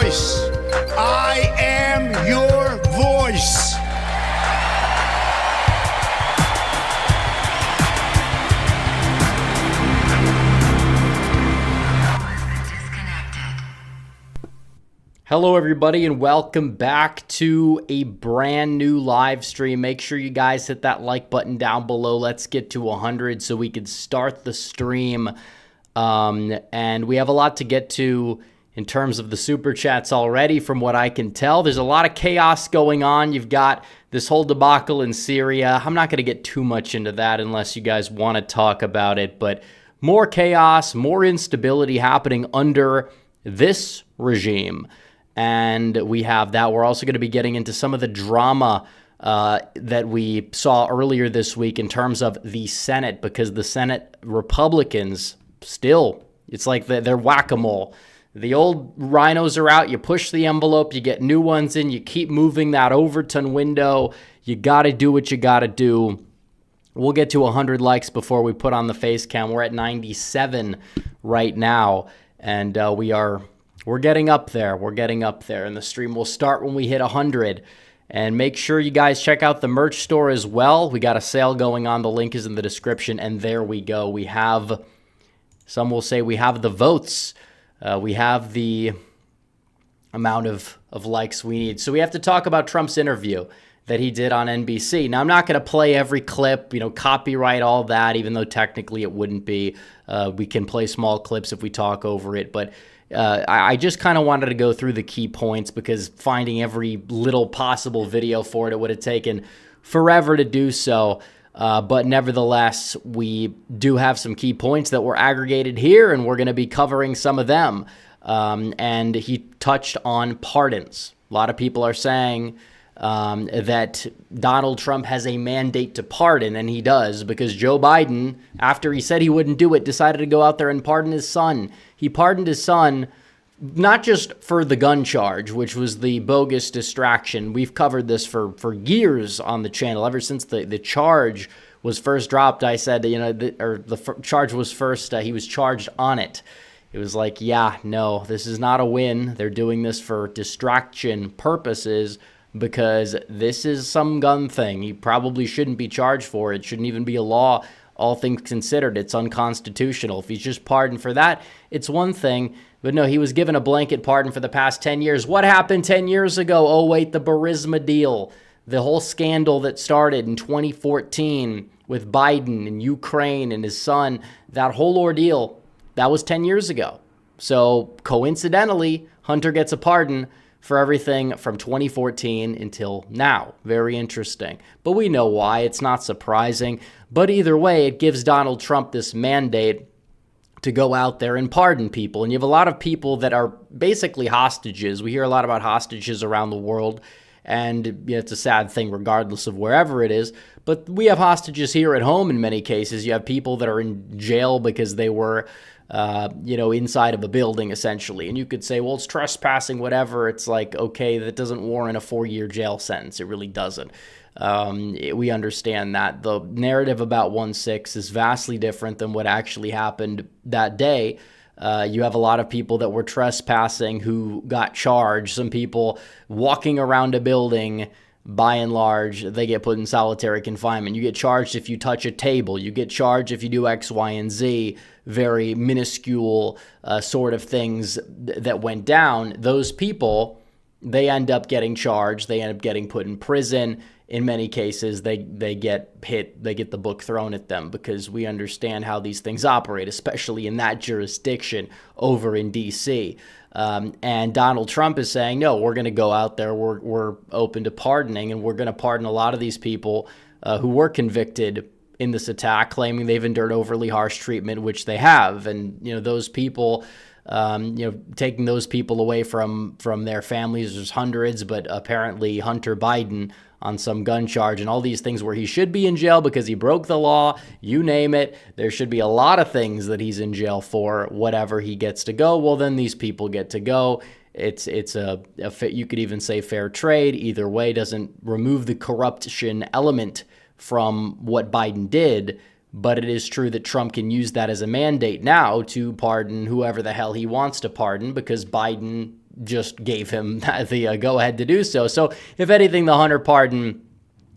voice. I am your voice. Hello everybody and welcome back to a brand new live stream. Make sure you guys hit that like button down below. Let's get to 100 so we can start the stream. And we have a lot to get to in terms of the super chats already from what I can tell. There's a lot of chaos going on. You've got this whole debacle in Syria. I'm not going to get too much into that unless you guys want to talk about it, but more chaos, more instability happening under this regime. And we have that. We're also going to be getting into some of the drama that we saw earlier this week in terms of the Senate, because the Senate Republicans still, it's like they're whack-a-mole. The old Rinos are out. You push the envelope, you get new ones in, you keep moving that Overton window. You got to do what you got to do. We'll get to 100 likes before we put on the face cam. We're at 97 right now, and we're getting up there. We're getting up there, and the stream will start when we hit 100. And make sure you guys check out the merch store as well. We got a sale going on. The link is in the description, and there we go. We have, some will say we have the votes. We have the amount of likes we need. So we have to talk about Trump's interview that he did on NBC. Now, I'm not going to play every clip, copyright all that, even though technically it wouldn't be. We can play small clips if we talk over it, but I just kind of wanted to go through the key points because finding every little possible video for it would have taken forever to do so. But nevertheless, we do have some key points that were aggregated here, and we're going to be covering some of them. And he touched on pardons. A lot of people are saying that Donald Trump has a mandate to pardon, and he does, because Joe Biden, after he said he wouldn't do it, decided to go out there and pardon his son. He pardoned his son not just for the gun charge, which was the bogus distraction. We've covered this for years on the channel. Ever since the charge was first dropped, I said, the charge was first, he was charged on it. It was like, yeah, no, this is not a win. They're doing this for distraction purposes because this is some gun thing. He probably shouldn't be charged for it. It shouldn't even be a law. All things considered, it's unconstitutional. If he's just pardoned for that, it's one thing. But no, he was given a blanket pardon for the past 10 years. What happened 10 years ago? Oh, wait, the Burisma deal. The whole scandal that started in 2014 with Biden and Ukraine and his son, that whole ordeal, that was 10 years ago. So coincidentally, Hunter gets a pardon for everything from 2014 until now. Very interesting. But we know why. It's not surprising. But either way, it gives Donald Trump this mandate to go out there and pardon people. And you have a lot of people that are basically hostages. We hear a lot about hostages around the world. And it's a sad thing regardless of wherever it is. But we have hostages here at home in many cases. You have people that are in jail because they were inside of a building, essentially. And you could say, well, it's trespassing, whatever. It's like, okay, that doesn't warrant a 4-year jail sentence. It really doesn't. We understand that. The narrative about 1/6 is vastly different than what actually happened that day. You have a lot of people that were trespassing who got charged. Some people walking around a building, by and large, they get put in solitary confinement. You get charged if you touch a table. You get charged if you do X, Y, and Z. Very minuscule sort of things that went down. Those people, they end up getting charged. They end up getting put in prison. In many cases, they get hit. They get the book thrown at them because we understand how these things operate, especially in that jurisdiction over in D.C. And Donald Trump is saying, no, we're going to go out there. We're open to pardoning, and we're going to pardon a lot of these people who were convicted in this attack, claiming they've endured overly harsh treatment, which they have. And, those people, taking those people away from their families, there's hundreds, but apparently Hunter Biden on some gun charge and all these things where he should be in jail because he broke the law, you name it. There should be a lot of things that he's in jail for. Whatever he gets to go, well, then these people get to go. It's you could even say fair trade. Either way, doesn't remove the corruption element from what Biden did, but it is true that Trump can use that as a mandate now to pardon whoever the hell he wants to pardon because Biden just gave him the go-ahead to do so. So if anything, the Hunter pardon,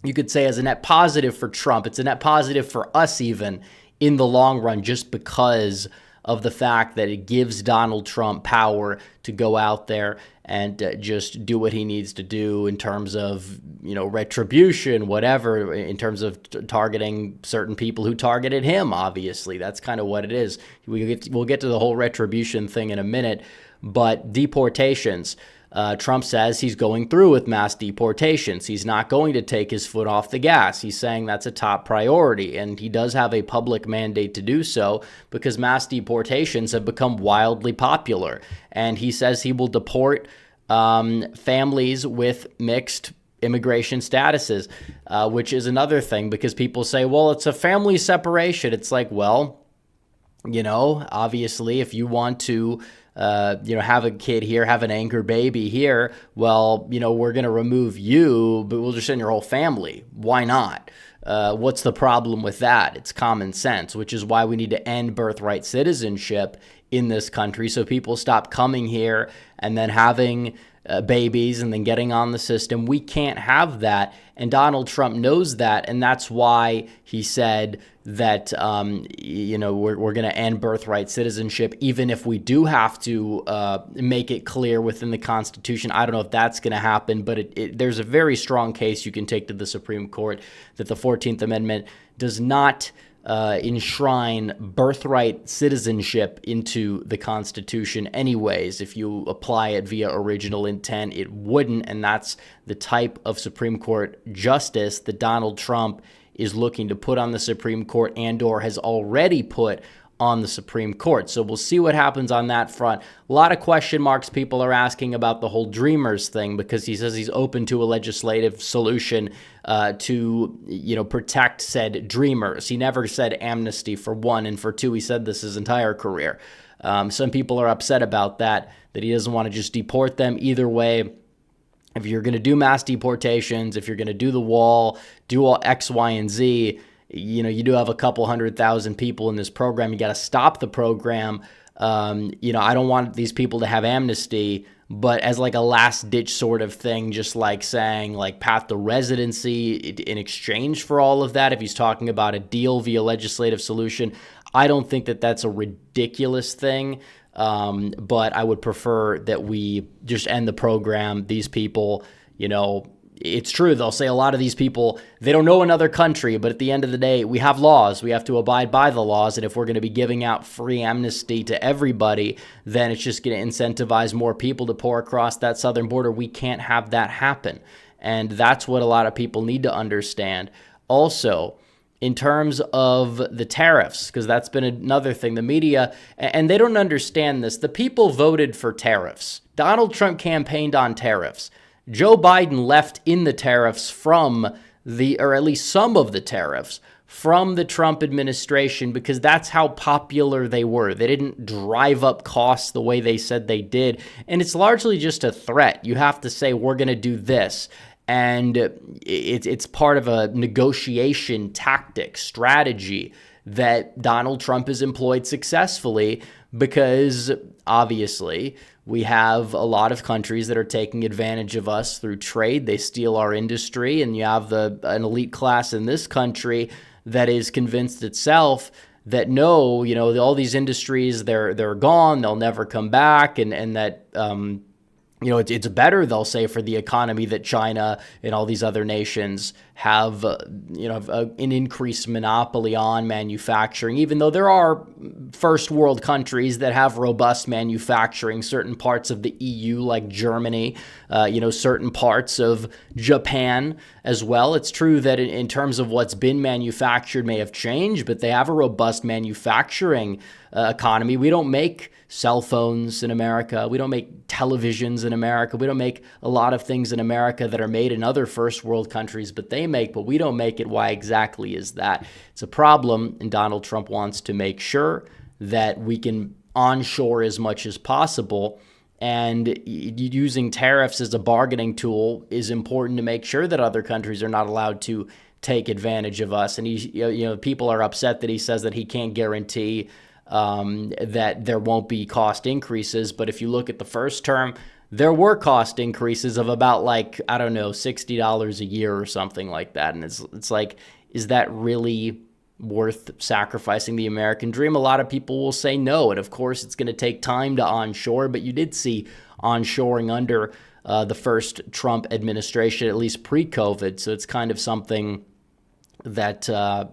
you could say, is a net positive for Trump. It's a net positive for us even in the long run, just because of the fact that it gives Donald Trump power to go out there and just do what he needs to do in terms of, retribution, whatever, in terms of targeting certain people who targeted him. Obviously, that's kind of what it is. We'll get to the whole retribution thing in a minute, but deportations. Trump says he's going through with mass deportations. He's not going to take his foot off the gas. He's saying that's a top priority, and he does have a public mandate to do so because mass deportations have become wildly popular. And he says he will deport families with mixed immigration statuses, which is another thing because people say, well, it's a family separation. It's like, well, obviously, if you want to have a kid here, have an anchor baby here, well, we're going to remove you, but we'll just send your whole family. Why not? What's the problem with that? It's common sense, which is why we need to end birthright citizenship in this country so people stop coming here and then having babies and then getting on the system. We can't have that. And Donald Trump knows that. And that's why he said that, we're going to end birthright citizenship, even if we do have to make it clear within the Constitution. I don't know if that's going to happen, but there's a very strong case you can take to the Supreme Court that the 14th Amendment does not enshrine birthright citizenship into the Constitution anyways. If you apply it via original intent, it wouldn't, and that's the type of Supreme Court justice that Donald Trump is looking to put on the Supreme Court and/or has already put on the Supreme Court. So we'll see what happens on that front. A lot of question marks people are asking about the whole Dreamers thing because he says he's open to a legislative solution to protect said Dreamers. He never said amnesty, for one, and for two, he said this his entire career. Some people are upset about that he doesn't want to just deport them. Either way, if you're going to do mass deportations, if you're going to do the wall, do all X, Y, and Z, you do have a couple 100,000 people in this program. You got to stop the program. I don't want these people to have amnesty, but as like a last ditch sort of thing, just like saying like path to residency in exchange for all of that. If he's talking about a deal via legislative solution, I don't think that that's a ridiculous thing. But I would prefer that we just end the program. These people, it's true. They'll say a lot of these people, they don't know another country, but at the end of the day, we have laws. We have to abide by the laws. And if we're going to be giving out free amnesty to everybody, then it's just going to incentivize more people to pour across that southern border. We can't have that happen. And that's what a lot of people need to understand. Also, in terms of the tariffs, because that's been another thing, the media, and they don't understand this. The people voted for tariffs. Donald Trump campaigned on tariffs. Joe Biden left in the tariffs or at least some of the tariffs from the Trump administration because that's how popular they were. They didn't drive up costs the way they said they did. And it's largely just a threat. You have to say, we're going to do this. And it's part of a negotiation tactic, strategy that Donald Trump has employed successfully because obviously we have a lot of countries that are taking advantage of us through trade. They steal our industry, and you have an elite class in this country that is convinced itself that no, all these industries, they're gone, they'll never come back, and that it's better, they'll say, for the economy that China and all these other nations have, an increased monopoly on manufacturing, even though there are first world countries that have robust manufacturing, certain parts of the EU like Germany, certain parts of Japan as well. It's true that in terms of what's been manufactured may have changed, but they have a robust manufacturing economy. We don't make cell phones in America. We don't make televisions in America. We don't make a lot of things in America that are made in other first world countries, but they make, but we don't make it. Why exactly is that? It's a problem, and Donald Trump wants to make sure that we can onshore as much as possible. And using tariffs as a bargaining tool is important to make sure that other countries are not allowed to take advantage of us. And people are upset that he says that he can't guarantee that there won't be cost increases. But if you look at the first term, there were cost increases of about like, I don't know, $60 a year or something like that. And it's like, is that really worth sacrificing the American dream? A lot of people will say no. And of course, it's going to take time to onshore, but you did see onshoring under the first Trump administration, at least pre-COVID. So it's kind of something that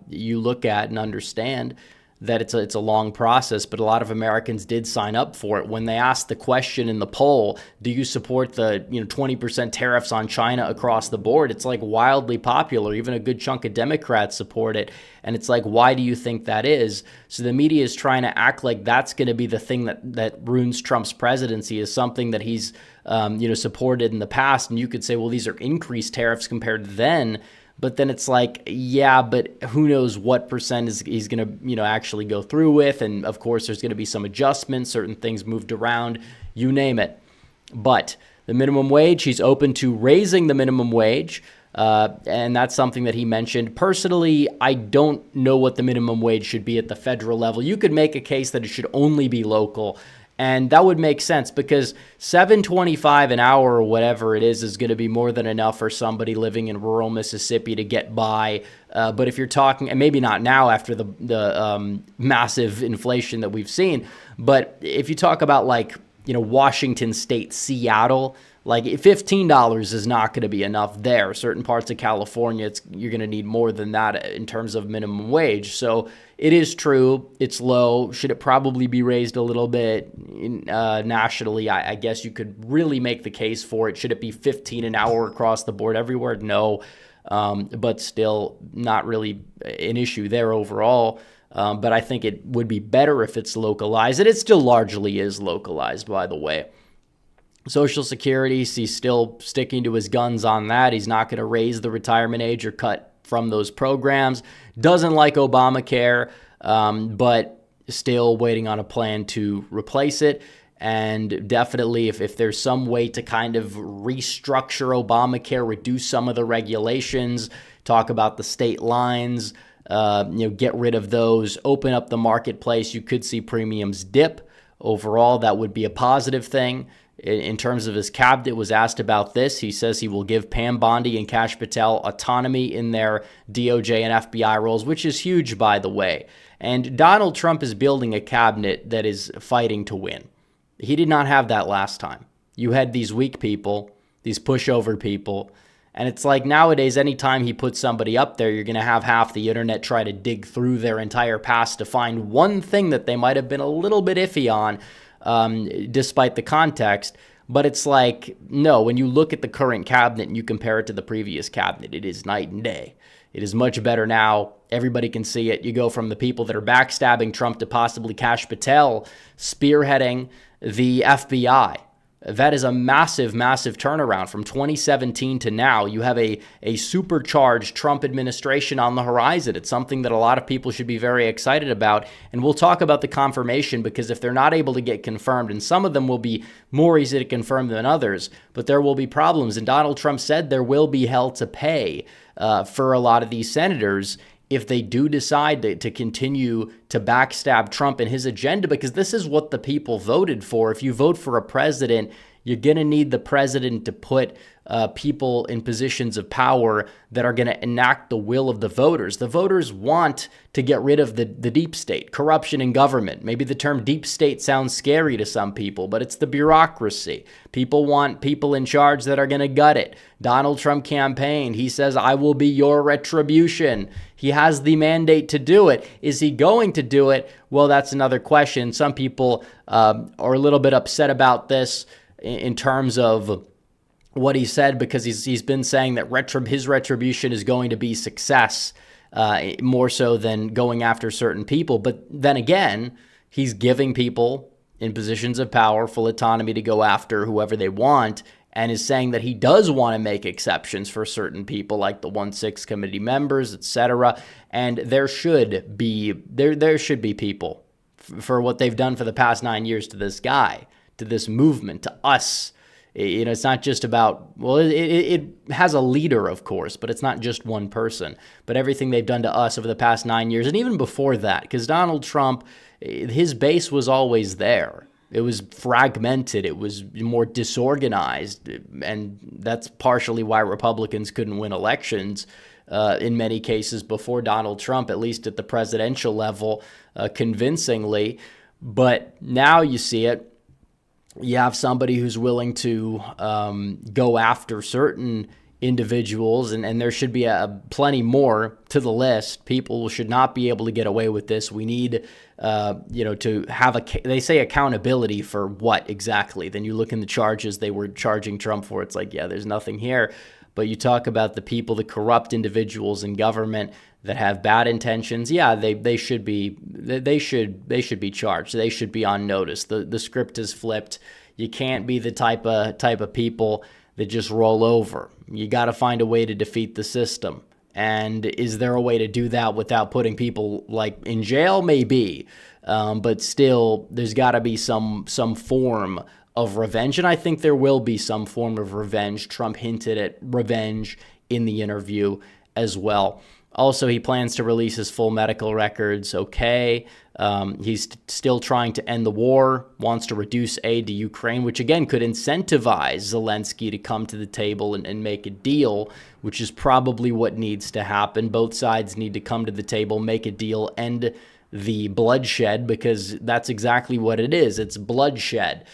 you look at and understand that it's a long process, but a lot of Americans did sign up for it. When they asked the question in the poll, do you support the 20% tariffs on China across the board? It's like wildly popular. Even a good chunk of Democrats support it. And it's like, why do you think that is? So the media is trying to act like that's going to be the thing that ruins Trump's presidency, is something that he's supported in the past. And you could say, well, these are increased tariffs compared to then. But then it's like, yeah, but who knows what percent he's going to, actually go through with. And of course, there's going to be some adjustments, certain things moved around, you name it. But the minimum wage, he's open to raising the minimum wage. And that's something that he mentioned. Personally, I don't know what the minimum wage should be at the federal level. You could make a case that it should only be local. And that would make sense, because $7.25 an hour or whatever it is going to be more than enough for somebody living in rural Mississippi to get by. But if you're talking, and maybe not now after the massive inflation that we've seen, but if you talk about Washington State, Seattle, like $15 is not going to be enough there. Certain parts of California, you're going to need more than that in terms of minimum wage. So it is true, it's low. Should it probably be raised a little bit nationally? I guess you could really make the case for it. Should it be $15 an hour across the board everywhere? No, but still not really an issue there overall. But I think it would be better if it's localized, and it still largely is localized, by the way. Social Security, he's still sticking to his guns on that. He's not going to raise the retirement age or cut from those programs. Doesn't like Obamacare, but still waiting on a plan to replace it. And definitely, if there's some way to kind of restructure Obamacare, reduce some of the regulations, talk about the state lines, get rid of those, open up the marketplace, you could see premiums dip. Overall, that would be a positive thing. In terms of his cabinet, was asked about this. He says he will give Pam Bondi and Kash Patel autonomy in their DOJ and FBI roles, which is huge, by the way. And Donald Trump is building a cabinet that is fighting to win. He did not have that last time. You had these weak people, these pushover people, and it's like nowadays, anytime he puts somebody up there, you're going to have half the internet try to dig through their entire past to find one thing that they might have been a little bit iffy on, despite the context. But it's like, no, when you look at the current cabinet and you compare it to the previous cabinet, it is night and day. It is much better now. Everybody can see it. You go from the people that are backstabbing Trump to possibly Kash Patel spearheading the FBI. That is a massive, massive turnaround from 2017 to now. You have a supercharged Trump administration on the horizon. It's something that a lot of people should be very excited about. And we'll talk about the confirmation, because if they're not able to get confirmed, and some of them will be more easy to confirm than others, but there will be problems. And Donald Trump said there will be hell to pay for a lot of these senators if they do decide to continue to backstab Trump and his agenda, because this is what the people voted for. If you vote for a president, you're going to need the president to put people in positions of power that are going to enact the will of the voters. The voters want to get rid of the deep state, corruption in government. Maybe the term deep state sounds scary to some people, but it's the bureaucracy. People want people in charge that are going to gut it. Donald Trump campaigned. He says, I will be your retribution. He has the mandate to do it. Is he going to do it? Well, that's another question. Some people are a little bit upset about this in terms of what he said, because he's been saying that his retribution is going to be success, more so than going after certain people. But then again, he's giving people in positions of power full autonomy to go after whoever they want, and is saying that he does want to make exceptions for certain people, like the 1-6 committee members, etc. And there should be people for what they've done for the past 9 years to this guy, to this movement, to us. It's not just about, well, it has a leader, of course, but it's not just one person. But everything they've done to us over the past 9 years, and even before that, because Donald Trump, his base was always there. It was fragmented. It was more disorganized. And that's partially why Republicans couldn't win elections in many cases before Donald Trump, at least at the presidential level, convincingly. But now you see it. You have somebody who's willing to go after certain individuals, and there should be plenty more to the list. People should not be able to get away with this. We need, to have they say accountability for what exactly? Then you look in the charges they were charging Trump for. It's like, yeah, there's nothing here. But you talk about the people, the corrupt individuals in government that have bad intentions. Yeah, they should be charged. They should be on notice. The script is flipped. You can't be the type of people that just roll over. You got to find a way to defeat the system. And is there a way to do that without putting people like in jail? Maybe, but still, there's got to be some form of revenge, and I think there will be some form of revenge. Trump hinted at revenge in the interview as well. Also, he plans to release his full medical records. Okay. He's still trying to end the war, wants to reduce aid to Ukraine, which again could incentivize Zelensky to come to the table and make a deal, which is probably what needs to happen. Both sides need to come to the table, make a deal, end the bloodshed, because that's exactly what it is. It's bloodshed.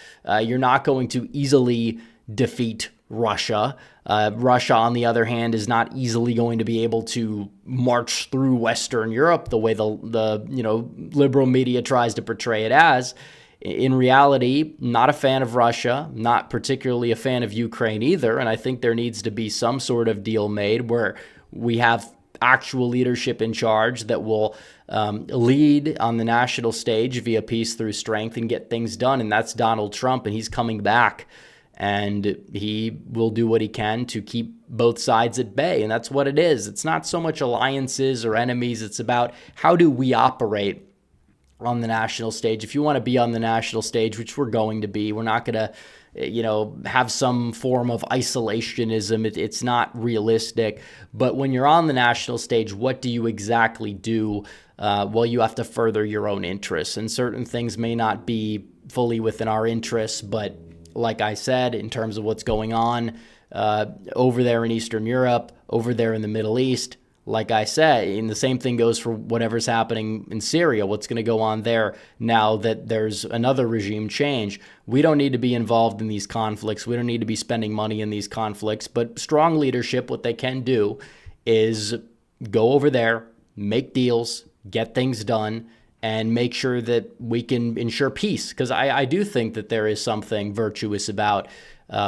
You're not going to easily defeat Russia. Russia, on the other hand, is not easily going to be able to march through Western Europe the way the liberal media tries to portray it as. In reality, not a fan of Russia, not particularly a fan of Ukraine either, and I think there needs to be some sort of deal made where we have actual leadership in charge that will lead on the national stage via peace through strength and get things done, and that's Donald Trump, and he's coming back. And he will do what he can to keep both sides at bay. And that's what it is. It's not so much alliances or enemies. It's about how do we operate on the national stage. If you want to be on the national stage, which we're going to be, we're not going to, have some form of isolationism. It's not realistic. But when you're on the national stage, what do you exactly do? Well, you have to further your own interests. And certain things may not be fully within our interests, but like I said, in terms of what's going on over there in Eastern Europe, over there in the Middle East, like I said, and the same thing goes for whatever's happening in Syria, what's going to go on there now that there's another regime change. We don't need to be involved in these conflicts. We don't need to be spending money in these conflicts. But strong leadership, what they can do is go over there, make deals, get things done, and make sure that we can ensure peace. Because I do think that there is something virtuous about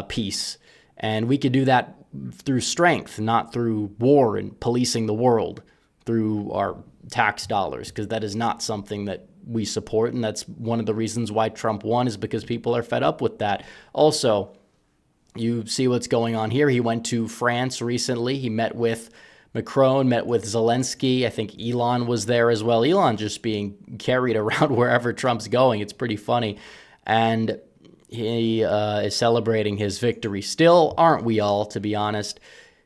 peace. And we could do that through strength, not through war and policing the world through our tax dollars, because that is not something that we support. And that's one of the reasons why Trump won, is because people are fed up with that. Also, you see what's going on here. He went to France recently. He met with Macron, met with Zelensky. I think Elon was there as well. Elon just being carried around wherever Trump's going. It's pretty funny. And he is celebrating his victory still, aren't we all, to be honest?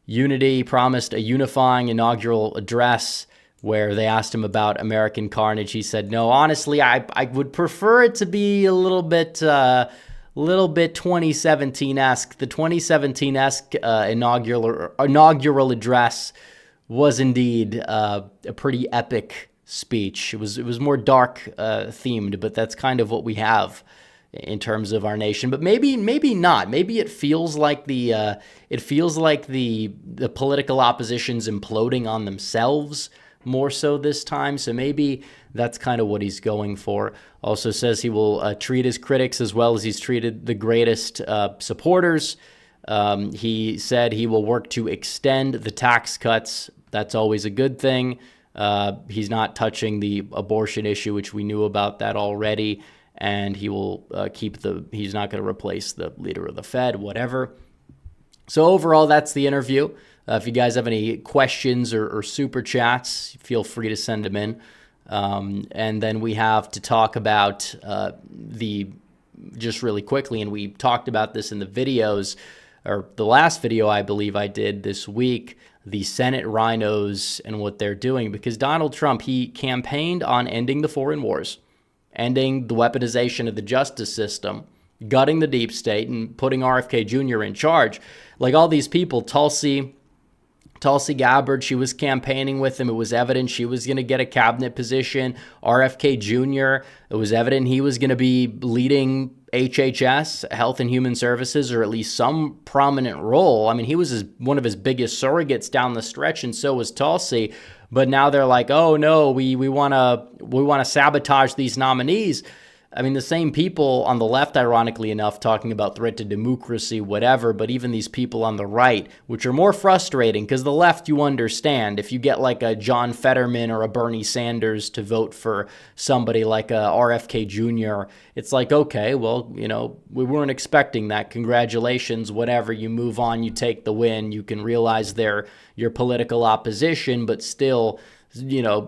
Unity promised a unifying inaugural address where they asked him about American carnage. He said, no, honestly, I would prefer it to be a little bit 2017-esque. The 2017-esque inaugural address was indeed a pretty epic speech. It was more dark themed, but that's kind of what we have in terms of our nation. But maybe not. Maybe it feels like the political opposition's imploding on themselves more so this time. So maybe that's kind of what he's going for. Also says he will treat his critics as well as he's treated the greatest supporters. He said he will work to extend the tax cuts. That's always a good thing. He's not touching the abortion issue, which we knew about that already. And he will he's not going to replace the leader of the Fed, whatever. So overall, that's the interview. If you guys have any questions or super chats, feel free to send them in. And then we have to talk about the just really quickly, and we talked about this in the videos, or the last video I believe I did this week, the Senate Rinos and what they're doing, because Donald Trump, he campaigned on ending the foreign wars, ending the weaponization of the justice system, gutting the deep state, and putting RFK Jr. in charge. Like all these people, Tulsi Gabbard, she was campaigning with him. It was evident she was going to get a cabinet position. RFK Jr., it was evident he was going to be leading HHS, Health and Human Services, or at least some prominent role. I mean, he was one of his biggest surrogates down the stretch, and so was Tulsi. But now they're like, oh no, we want to sabotage these nominees. I mean, the same people on the left, ironically enough, talking about threat to democracy, whatever, but even these people on the right, which are more frustrating, because the left, you understand, if you get like a John Fetterman or a Bernie Sanders to vote for somebody like a RFK Jr., it's like, okay, well, we weren't expecting that. Congratulations, whatever, you move on, you take the win, you can realize they're your political opposition, but still,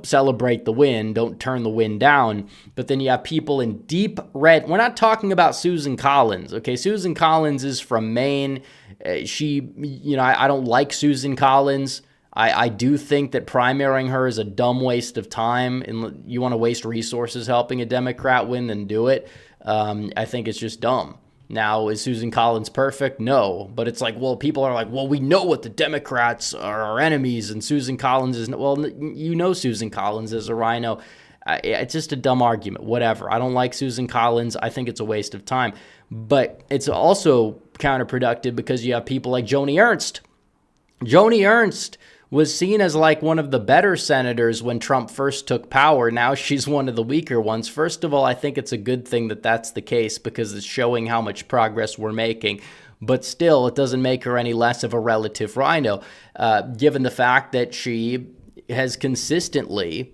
celebrate the win, don't turn the win down. But then you have people in deep red. We're not talking about Susan Collins, okay? Susan Collins is from Maine. I don't like Susan Collins. I do think that primarying her is a dumb waste of time. And you want to waste resources helping a Democrat win, then do it. I think it's just dumb. Now, is Susan Collins perfect? No. But it's like, well, people are like, well, we know what the Democrats are our enemies, and Susan Collins is, well, Susan Collins is a rhino. It's just a dumb argument, whatever. I don't like Susan Collins. I think it's a waste of time. But it's also counterproductive because you have people like Joni Ernst. Joni Ernst was seen as like one of the better senators when Trump first took power. Now she's one of the weaker ones. First of all, I think it's a good thing that that's the case because it's showing how much progress we're making. But still, it doesn't make her any less of a relative rhino, given the fact that she has consistently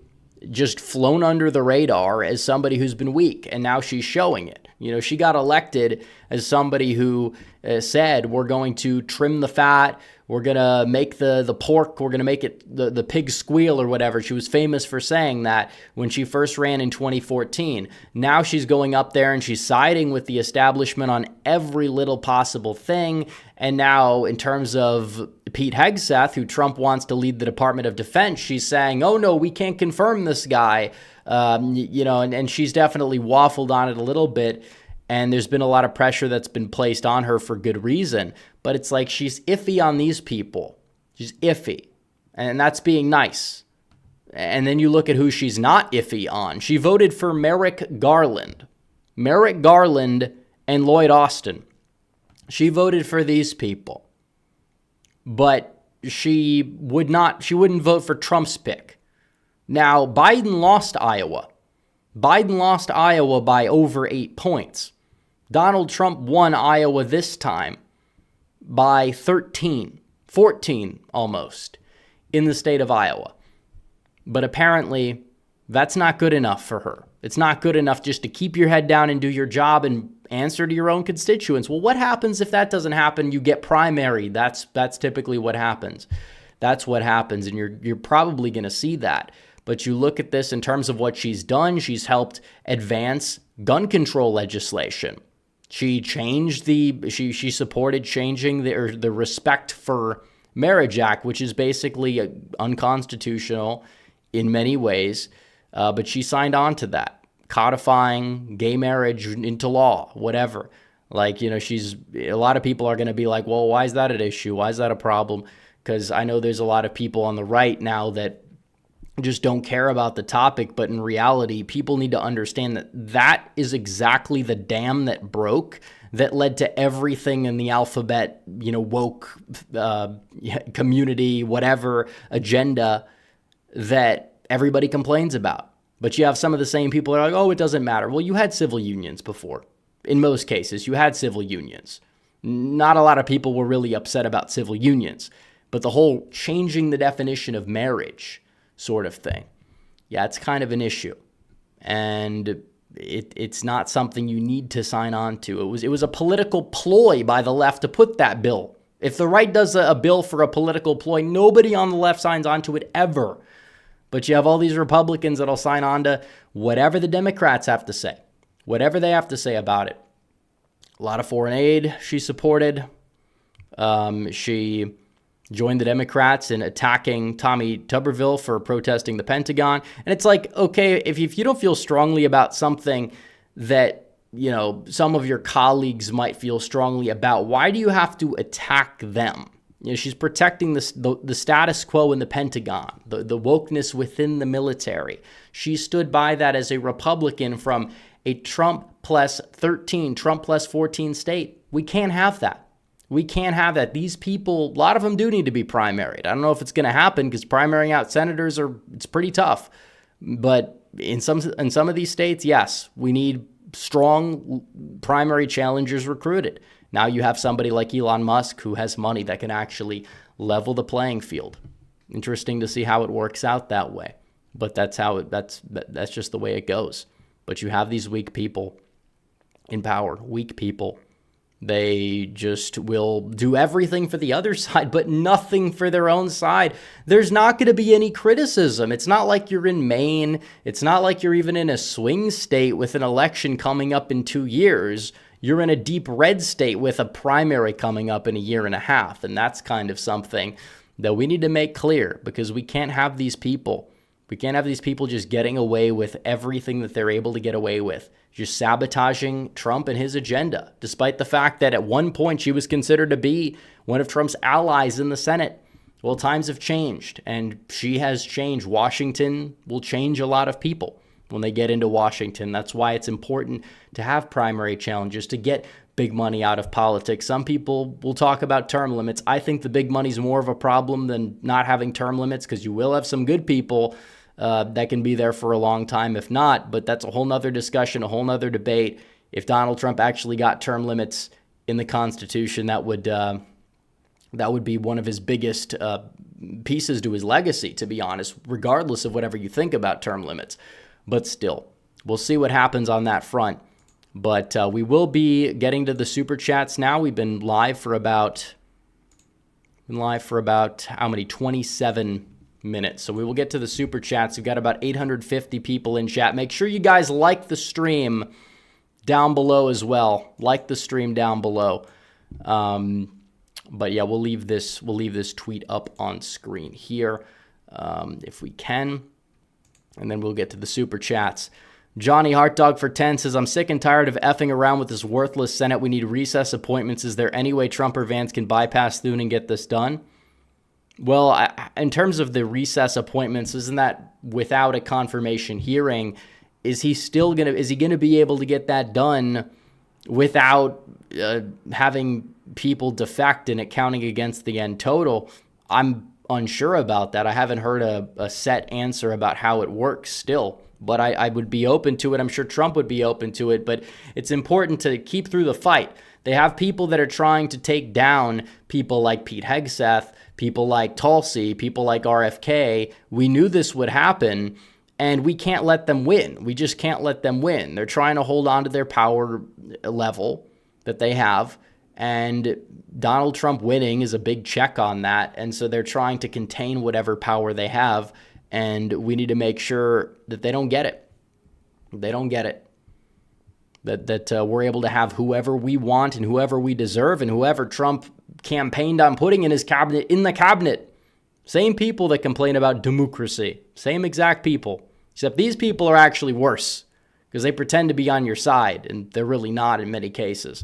just flown under the radar as somebody who's been weak, and now she's showing it. She got elected as somebody who said, we're going to trim the fat, we're going to make the pork, we're going to make it the pig squeal or whatever. She was famous for saying that when she first ran in 2014. Now she's going up there and she's siding with the establishment on every little possible thing. And now in terms of Pete Hegseth, who Trump wants to lead the Department of Defense, she's saying, oh no, we can't confirm this guy. And she's definitely waffled on it a little bit. And there's been a lot of pressure that's been placed on her for good reason. But it's like she's iffy on these people. She's iffy. And that's being nice. And then you look at who she's not iffy on. She voted for Merrick Garland. Merrick Garland and Lloyd Austin. She voted for these people. But she wouldn't vote for Trump's pick. Now, Biden lost Iowa. Biden lost Iowa by over 8 points. Donald Trump won Iowa this time by 13, 14 almost, in the state of Iowa. But apparently, that's not good enough for her. It's not good enough just to keep your head down and do your job and answer to your own constituents. Well, what happens if that doesn't happen? You get primaried. That's typically what happens. That's what happens, and you're probably going to see that. But you look at this in terms of what she's done. She's helped advance gun control legislation. She she supported changing the Respect for Marriage Act, which is basically unconstitutional in many ways. But she signed on to that, codifying gay marriage into law, whatever. A lot of people are going to be like, well, why is that an issue? Why is that a problem? Because I know there's a lot of people on the right now that just don't care about the topic, but in reality, people need to understand that that is exactly the dam that broke that led to everything in the alphabet, woke community, whatever agenda that everybody complains about. But you have some of the same people that are like, oh, it doesn't matter. Well, you had civil unions before. In most cases, you had civil unions. Not a lot of people were really upset about civil unions, but the whole changing the definition of marriage sort of thing. Yeah, it's kind of an issue. And it's not something you need to sign on to. It was a political ploy by the left to put that bill. If the right does a bill for a political ploy, nobody on the left signs on to it ever. But you have all these Republicans that'll sign on to whatever the Democrats have to say, whatever they have to say about it. A lot of foreign aid she supported. She joined the Democrats in attacking Tommy Tuberville for protesting the Pentagon. And it's like, okay, if you don't feel strongly about something that, you know, some of your colleagues might feel strongly about, why do you have to attack them? You know, she's protecting the status quo in the Pentagon, the wokeness within the military. She stood by that as a Republican from a Trump plus 13, Trump plus 14 state. We can't have that. We can't have that. These people, a lot of them do need to be primaried. I don't know if it's going to happen because primarying out senators it's pretty tough. But in some of these states, yes, we need strong primary challengers recruited. Now you have somebody like Elon Musk who has money that can actually level the playing field. Interesting to see how it works out that way. But that's just the way it goes. But you have these weak people in power, weak people. They just will do everything for the other side, but nothing for their own side. There's not going to be any criticism. It's not like you're in Maine. It's not like you're even in a swing state with an election coming up in 2 years. You're in a deep red state with a primary coming up in a year and a half. And that's kind of something that we need to make clear, because we can't have these people. We can't have these people just getting away with everything that they're able to get away with, just sabotaging Trump and his agenda, despite the fact that at one point she was considered to be one of Trump's allies in the Senate. Well, times have changed, and she has changed. Washington will change a lot of people when they get into Washington. That's why it's important to have primary challenges, to get big money out of politics. Some people will talk about term limits. I think the big money's more of a problem than not having term limits, because you will have some good people that can be there for a long time if not, but that's a whole nother discussion, a whole nother debate. If Donald Trump actually got term limits in the Constitution, that would be one of his biggest pieces to his legacy, to be honest, regardless of whatever you think about term limits. But still, we'll see what happens on that front. But we will be getting to the super chats now. We've been live for about how many? 27 minutes. So we will get to the super chats. We've got about 850 people in chat. Make sure you guys like the stream down below as well. Like the stream down below. But yeah, we'll leave this tweet up on screen here if we can. And then we'll get to the super chats. Johnny Heartdog for 10 says, I'm sick and tired of effing around with this worthless Senate. We need recess appointments. Is there any way Trump or Vance can bypass Thune and get this done? Well, in terms of the recess appointments, isn't that without a confirmation hearing? Is he going to be able to get that done without having people defect and it counting against the end total? I'm unsure about that. I haven't heard a set answer about how it works still, but I would be open to it. I'm sure Trump would be open to it, but it's important to keep through the fight. They have people that are trying to take down people like Pete Hegseth, people like Tulsi, people like RFK. We knew this would happen, and we can't let them win. We just can't let them win. They're trying to hold on to their power level that they have, and Donald Trump winning is a big check on that, and so they're trying to contain whatever power they have, and we need to make sure that they don't get it. They don't get it. That we're able to have whoever we want and whoever we deserve, and whoever Trump campaigned on putting in his cabinet in the cabinet. Same people that complain about democracy. Same exact people. Except these people are actually worse because they pretend to be on your side, and they're really not in many cases.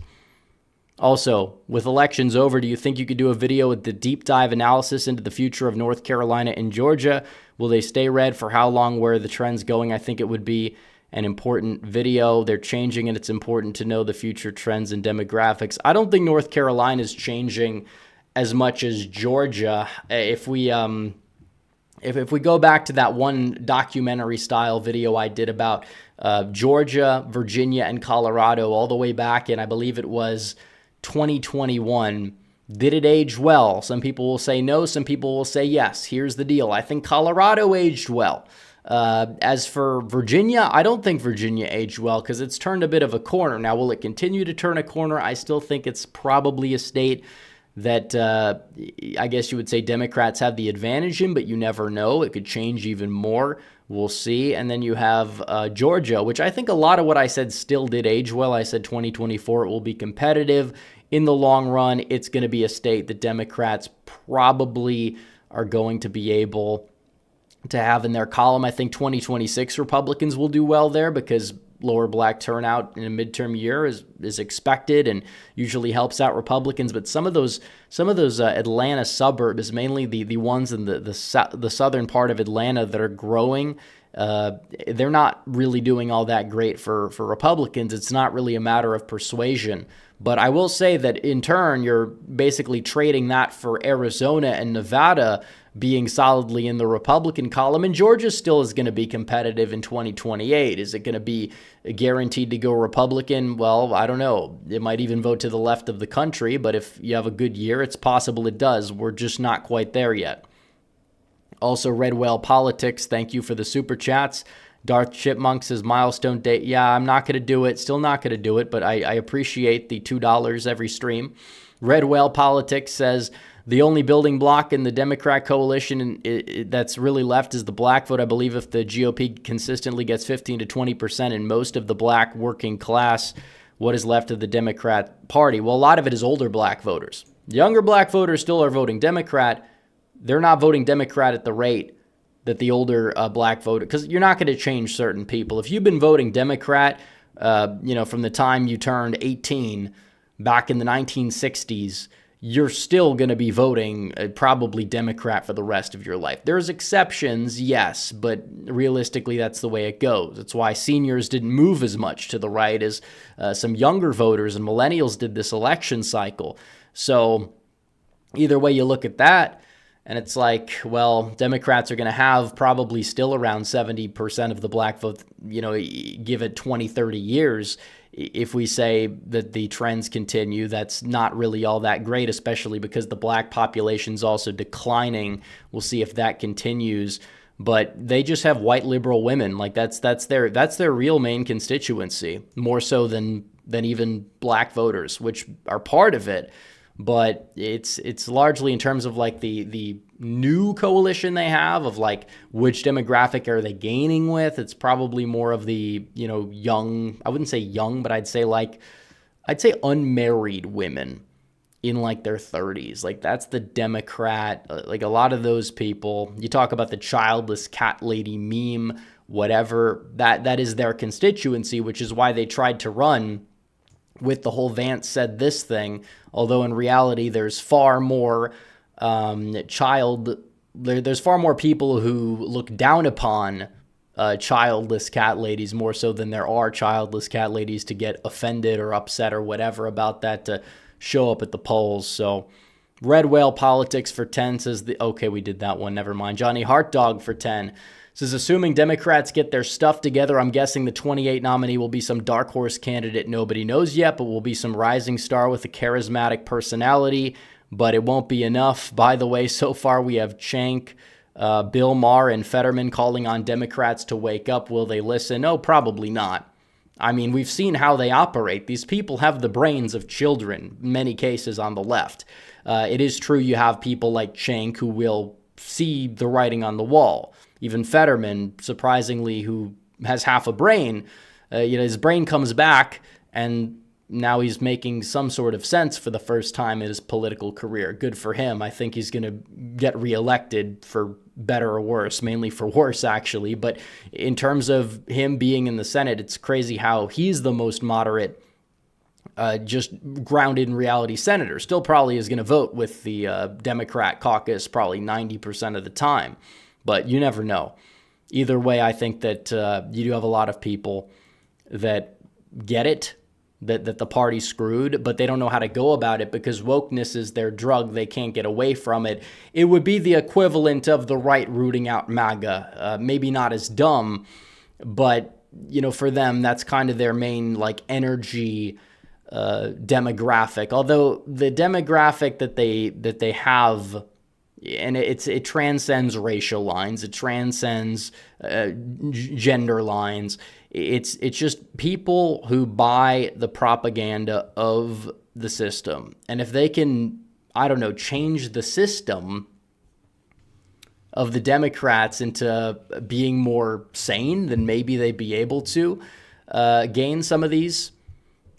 Also, with elections over, do you think you could do a video with the deep dive analysis into the future of North Carolina and Georgia? Will they stay red for how long? Where are the trends going? I think it would be an important video. They're changing, and it's important to know the future trends and demographics. I don't think North Carolina is changing as much as Georgia. If we go back to that one documentary style video I did about Georgia, Virginia, and Colorado all the way back in, I believe it was 2021, did it age well? Some people will say no, some people will say yes. Here's the deal. I think Colorado aged well. As for Virginia, I don't think Virginia aged well because it's turned a bit of a corner. Now, will it continue to turn a corner? I still think it's probably a state that I guess you would say Democrats have the advantage in, but you never know. It could change even more. We'll see. And then you have Georgia, which I think a lot of what I said still did age well. I said 2024 it will be competitive. In the long run, it's going to be a state that Democrats probably are going to be able to have in their column. I think 2026 Republicans will do well there because lower black turnout in a midterm year is expected and usually helps out Republicans. But some of those Atlanta suburbs, mainly the ones in the southern part of Atlanta that are growing, they're not really doing all that great for Republicans. It's not really a matter of persuasion. But I will say that in turn, you're basically trading that for Arizona and Nevada being solidly in the Republican column. And Georgia still is going to be competitive in 2028. Is it going to be guaranteed to go Republican? Well, I don't know. It might even vote to the left of the country. But if you have a good year, it's possible it does. We're just not quite there yet. Also, Red Whale Politics, thank you for the super chats. Darth Chipmunk says milestone date. Yeah, I'm not going to do it. Still not going to do it, but I appreciate the $2 every stream. Red Whale Politics says the only building block in the Democrat coalition that's really left is the black vote. I believe if the GOP consistently gets 15 to 20% in most of the black working class, what is left of the Democrat Party? Well, a lot of it is older black voters. Younger black voters still are voting Democrat. They're not voting Democrat at the rate that the older black voter, because you're not going to change certain people. If you've been voting Democrat, from the time you turned 18 back in the 1960s, you're still going to be voting probably Democrat for the rest of your life. There's exceptions, yes, but realistically, that's the way it goes. That's why seniors didn't move as much to the right as some younger voters and millennials did this election cycle. So either way you look at that, and it's like, well, Democrats are going to have probably still around 70% of the black vote, give it 20, 30 years. If we say that the trends continue, that's not really all that great, especially because the black population is also declining. We'll see if that continues. But they just have white liberal women. Like that's their real main constituency, more so than even black voters, which are part of it. But it's largely in terms of like the new coalition they have of like which demographic are they gaining with. It's probably more of the young. I wouldn't say young, but I'd say unmarried women in like their 30s. Like that's the Democrat. Like a lot of those people. You talk about the childless cat lady meme, whatever. That is their constituency, which is why they tried to run with the whole Vance said this thing, although in reality there's far more there's far more people who look down upon childless cat ladies more so than there are childless cat ladies to get offended or upset or whatever about that to show up at the polls. So Red Whale Politics for 10 says, okay, we did that one, never mind. Johnny Heart Dog for 10 says, assuming Democrats get their stuff together, I'm guessing the 28 nominee will be some dark horse candidate nobody knows yet, but will be some rising star with a charismatic personality, but it won't be enough. By the way, so far we have Cenk, Bill Maher, and Fetterman calling on Democrats to wake up. Will they listen? No, probably not. I mean, we've seen how they operate. These people have the brains of children, in many cases on the left. It is true you have people like Cenk who will see the writing on the wall. Even Fetterman, surprisingly, who has half a brain, his brain comes back, and now he's making some sort of sense for the first time in his political career. Good for him. I think he's going to get reelected for better or worse, mainly for worse, actually. But in terms of him being in the Senate, it's crazy how he's the most moderate, just grounded in reality senator. Still probably is going to vote with the Democrat caucus probably 90% of the time. But you never know. Either way, I think that you do have a lot of people that get it, that the party's screwed, but they don't know how to go about it because wokeness is their drug. They can't get away from it. It would be the equivalent of the right rooting out MAGA. Maybe not as dumb, but for them, that's kind of their main like energy demographic. Although the demographic that they have, and it transcends racial lines, it transcends gender lines. It's just people who buy the propaganda of the system. And if they can, change the system, of the Democrats into being more sane, then maybe they'd be able to gain some of these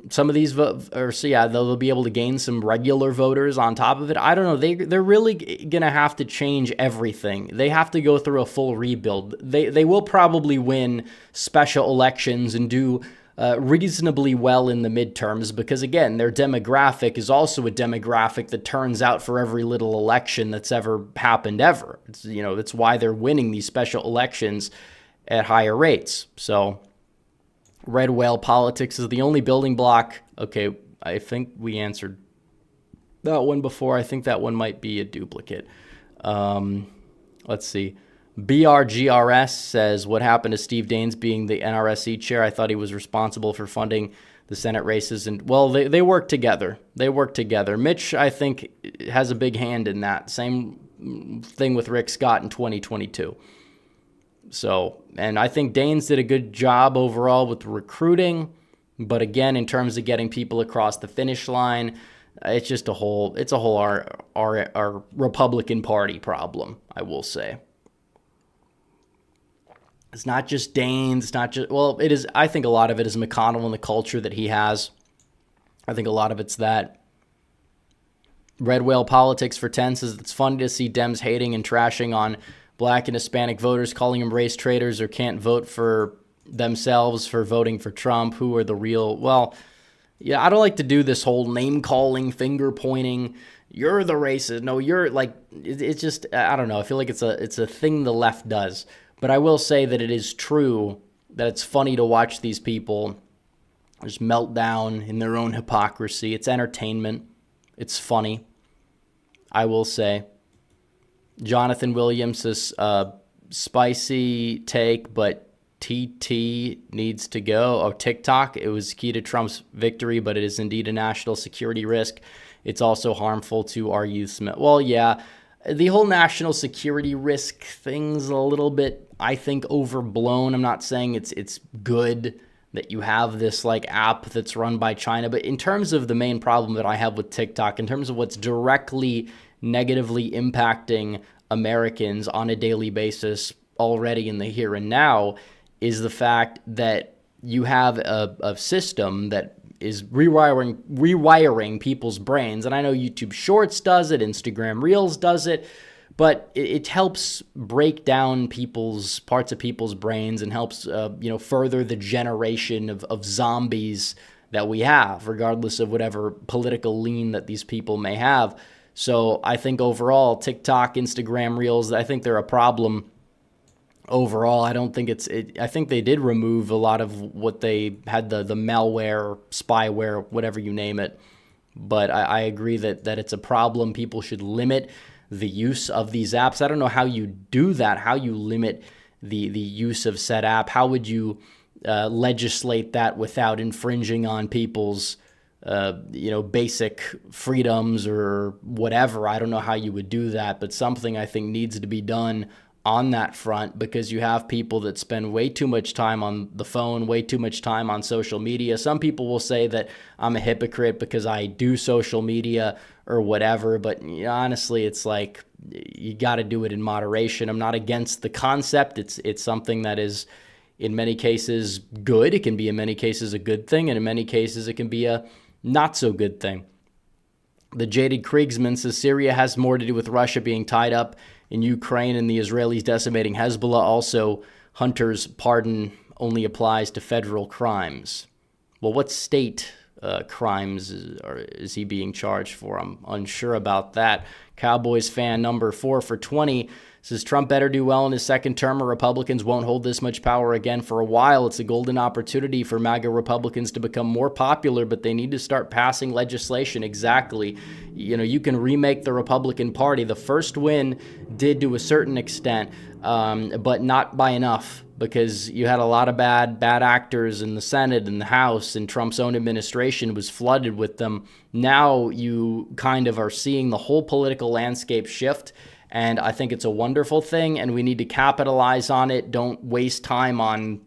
votes, or so yeah, they'll be able to gain some regular voters on top of it. I don't know. They're really gonna have to change everything. They have to go through a full rebuild. They will probably win special elections and do reasonably well in the midterms because, again, their demographic is also a demographic that turns out for every little election that's ever happened ever. That's why they're winning these special elections at higher rates. So red whale politics is the only building block. Okay, I think we answered that one before. I think that one might be a duplicate. Let's see. BRGRS says, what happened to Steve Daines being the NRSC chair? I thought he was responsible for funding the Senate races. And, well, they work together. Mitch, I think, has a big hand in that. Same thing with Rick Scott in 2022. So, and I think Daines did a good job overall with recruiting. But, again, in terms of getting people across the finish line, it's just our Republican Party problem, I will say. It's not just Daines. It's not just, well, it is. I think a lot of it is McConnell and the culture that he has. I think a lot of it's that. Red whale politics for 10 says it's funny to see Dems hating and trashing on Black and Hispanic voters, calling them race traitors or can't vote for themselves for voting for Trump. Who are the real? Well, yeah, I don't like to do this whole name calling, finger pointing. You're the racist. No, you're like. It's just, I don't know. I feel like it's a thing the left does. But I will say that it is true that it's funny to watch these people just melt down in their own hypocrisy. It's entertainment. It's funny, I will say. Jonathan Williams says, spicy take, but TT needs to go. Oh, TikTok, it was key to Trump's victory, but it is indeed a national security risk. It's also harmful to our youth. Well, yeah, the whole national security risk thing's a little bit, I think, overblown. I'm not saying it's good that you have this like app that's run by China, but in terms of the main problem that I have with TikTok, in terms of what's directly negatively impacting Americans on a daily basis already in the here and now, is the fact that you have a system that is rewiring people's brains. And I know YouTube Shorts does it, Instagram Reels does it, but it helps break down parts of people's brains and helps further the generation of zombies that we have, regardless of whatever political lean that these people may have. So I think overall, TikTok, Instagram Reels, I think they're a problem overall. I don't think I think they did remove a lot of what they had, the malware, spyware, whatever you name it. But I agree that it's a problem. People should limit the use of these apps. I don't know how you do that, how you limit the use of said app. How would you legislate that without infringing on people's basic freedoms or whatever? I don't know how you would do that, but something I think needs to be done on that front, because you have people that spend way too much time on the phone, way too much time on social media. Some people will say that I'm a hypocrite because I do social media or whatever, but honestly, it's like you got to do it in moderation. I'm not against the concept. It's something that is in many cases good. It can be in many cases a good thing, and in many cases it can be a not so good thing. The Jaded Kriegsman says Syria has more to do with Russia being tied up in Ukraine and the Israelis decimating Hezbollah. Also, Hunter's pardon only applies to federal crimes. Well, what state crimes is he being charged for? I'm unsure about that. Cowboys fan number 4 for 20 says Trump better do well in his second term or Republicans won't hold this much power again for a while. It's a golden opportunity for MAGA Republicans to become more popular, but they need to start passing legislation. Exactly. You can remake the Republican Party. The first win did to a certain extent, but not by enough, because you had a lot of bad actors in the Senate and the House, and Trump's own administration was flooded with them. Now you kind of are seeing the whole political landscape shift, and I think it's a wonderful thing, and we need to capitalize on it. Don't waste time on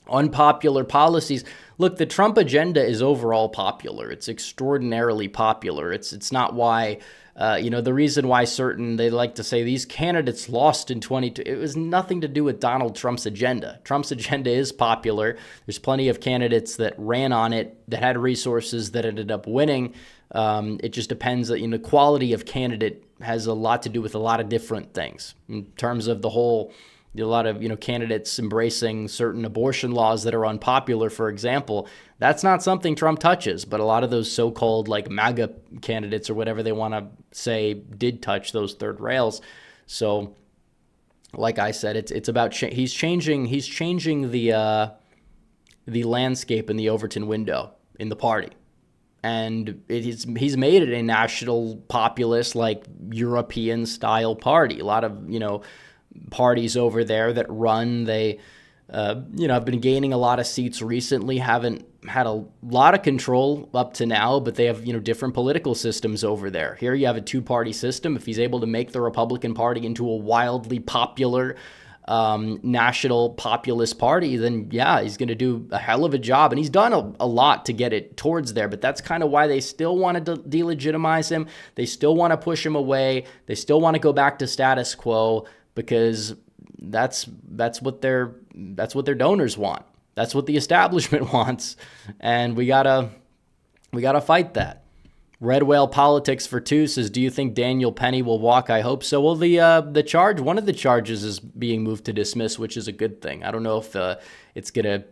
unpopular policies. Look, the Trump agenda is overall popular. It's extraordinarily popular. It's not why, the reason why they like to say these candidates lost in 22, it was nothing to do with Donald Trump's agenda. Trump's agenda is popular. There's plenty of candidates that ran on it, that had resources, that ended up winning. It just depends that, quality of candidate has a lot to do with a lot of different things in terms of a lot of, candidates embracing certain abortion laws that are unpopular, for example. That's not something Trump touches, but a lot of those so-called like MAGA candidates or whatever they want to say did touch those third rails. So like I said, it's about he's changing the landscape in the Overton window in the party. And he's made it a national populist, like European style party. A lot of, parties over there that run, they have been gaining a lot of seats recently, haven't had a lot of control up to now, but they have different political systems over there. Here you have a two-party system. If he's able to make the Republican Party into a wildly popular national populist party, then yeah, he's going to do a hell of a job, and he's done a lot to get it towards there. But that's kind of why they still want to delegitimize him. They still want to push him away. They still want to go back to status quo, because that's what their donors want. That's what the establishment wants, and we gotta fight that. Red Whale Politics for Two says, "Do you think Daniel Penny will walk?" I hope so. Well, one of the charges is being moved to dismiss, which is a good thing. I don't know if it's gonna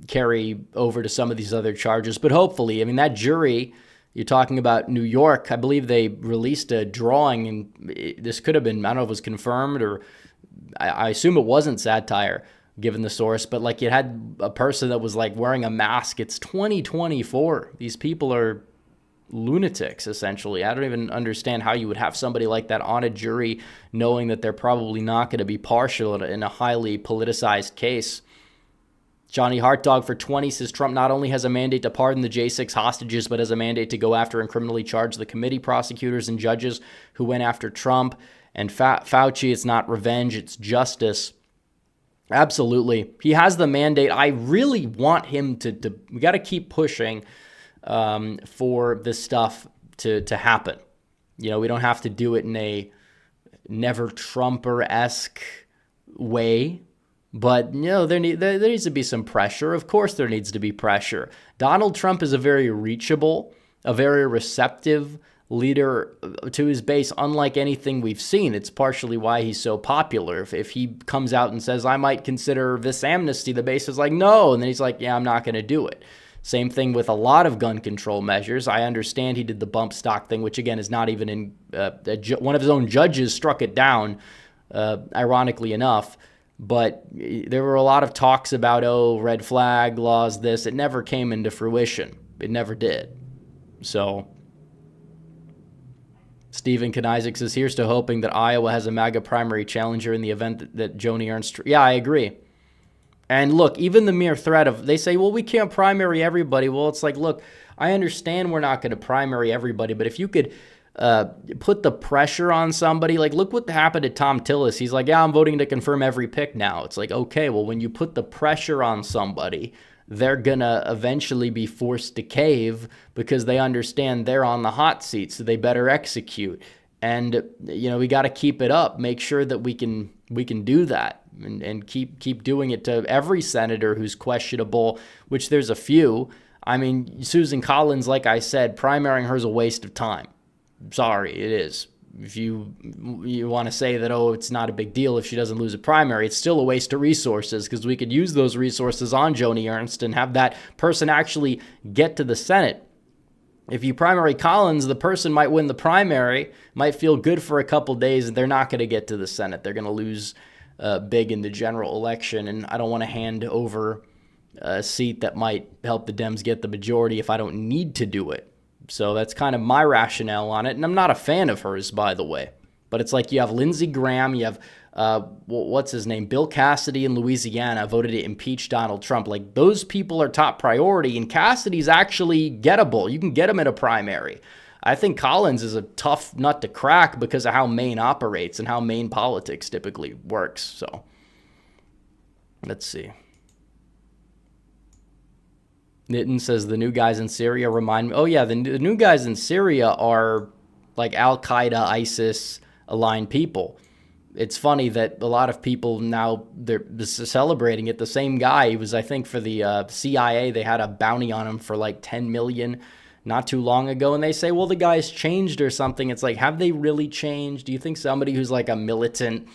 carry over to some of these other charges, but hopefully. I mean, that jury. You're talking about New York. I believe they released a drawing, and this could have been, I don't know if it was confirmed, or I assume it wasn't satire, given the source, but like you had a person that was like wearing a mask. It's 2024. These people are lunatics, essentially. I don't even understand how you would have somebody like that on a jury, knowing that they're probably not going to be partial in a highly politicized case. Johnny Hartdog for 20 says, "Trump not only has a mandate to pardon the J6 hostages, but has a mandate to go after and criminally charge the committee, prosecutors, and judges who went after Trump." And Fauci, "It's not revenge, it's justice." Absolutely. He has the mandate. I really want him to we got to keep pushing for this stuff to happen. We don't have to do it in a never Trumper-esque way. But, there needs to be some pressure. Of course there needs to be pressure. Donald Trump is a very reachable, a very receptive leader to his base, unlike anything we've seen. It's partially why he's so popular. If he comes out and says, "I might consider this amnesty," the base is like, "No." And then he's like, "Yeah, I'm not going to do it." Same thing with a lot of gun control measures. I understand he did the bump stock thing, which again is not even in one of his own judges struck it down, ironically enough. But there were a lot of talks about, red flag laws, this. It never came into fruition. It never did. So Stephen Kanizik says, "Here's to hoping that Iowa has a MAGA primary challenger in the event that Joni Ernst..." Yeah, I agree. And look, even the mere threat of, they say, "Well, we can't primary everybody." Well, it's like, look, I understand we're not going to primary everybody, but if you could put the pressure on somebody, like look what happened to Tom Tillis. He's like, "Yeah, I'm voting to confirm every pick now." It's like, okay, well, when you put the pressure on somebody, they're going to eventually be forced to cave because they understand they're on the hot seat, so they better execute. And, we got to keep it up, make sure that we can do that and keep doing it to every senator who's questionable, which there's a few. I mean, Susan Collins, like I said, primarying her is a waste of time. Sorry, it is. If you want to say that, it's not a big deal if she doesn't lose a primary, it's still a waste of resources, because we could use those resources on Joni Ernst and have that person actually get to the Senate. If you primary Collins, the person might win the primary, might feel good for a couple days, and they're not going to get to the Senate. They're going to lose big in the general election, and I don't want to hand over a seat that might help the Dems get the majority if I don't need to do it. So that's kind of my rationale on it. And I'm not a fan of hers, by the way. But it's like you have Lindsey Graham, you have, what's his name, Bill Cassidy in Louisiana voted to impeach Donald Trump. Like, those people are top priority, and Cassidy's actually gettable. You can get him in a primary. I think Collins is a tough nut to crack because of how Maine operates and how Maine politics typically works. So let's see. Nitin says the new guys in Syria remind me. Oh, yeah, the new guys in Syria are like Al-Qaeda, ISIS aligned people. It's funny that a lot of people now, they're celebrating it. The same guy, he was, I think, for the CIA, they had a bounty on him for like 10 million not too long ago. And they say, well, the guy's changed or something. It's like, have they really changed? Do you think somebody who's like a militant,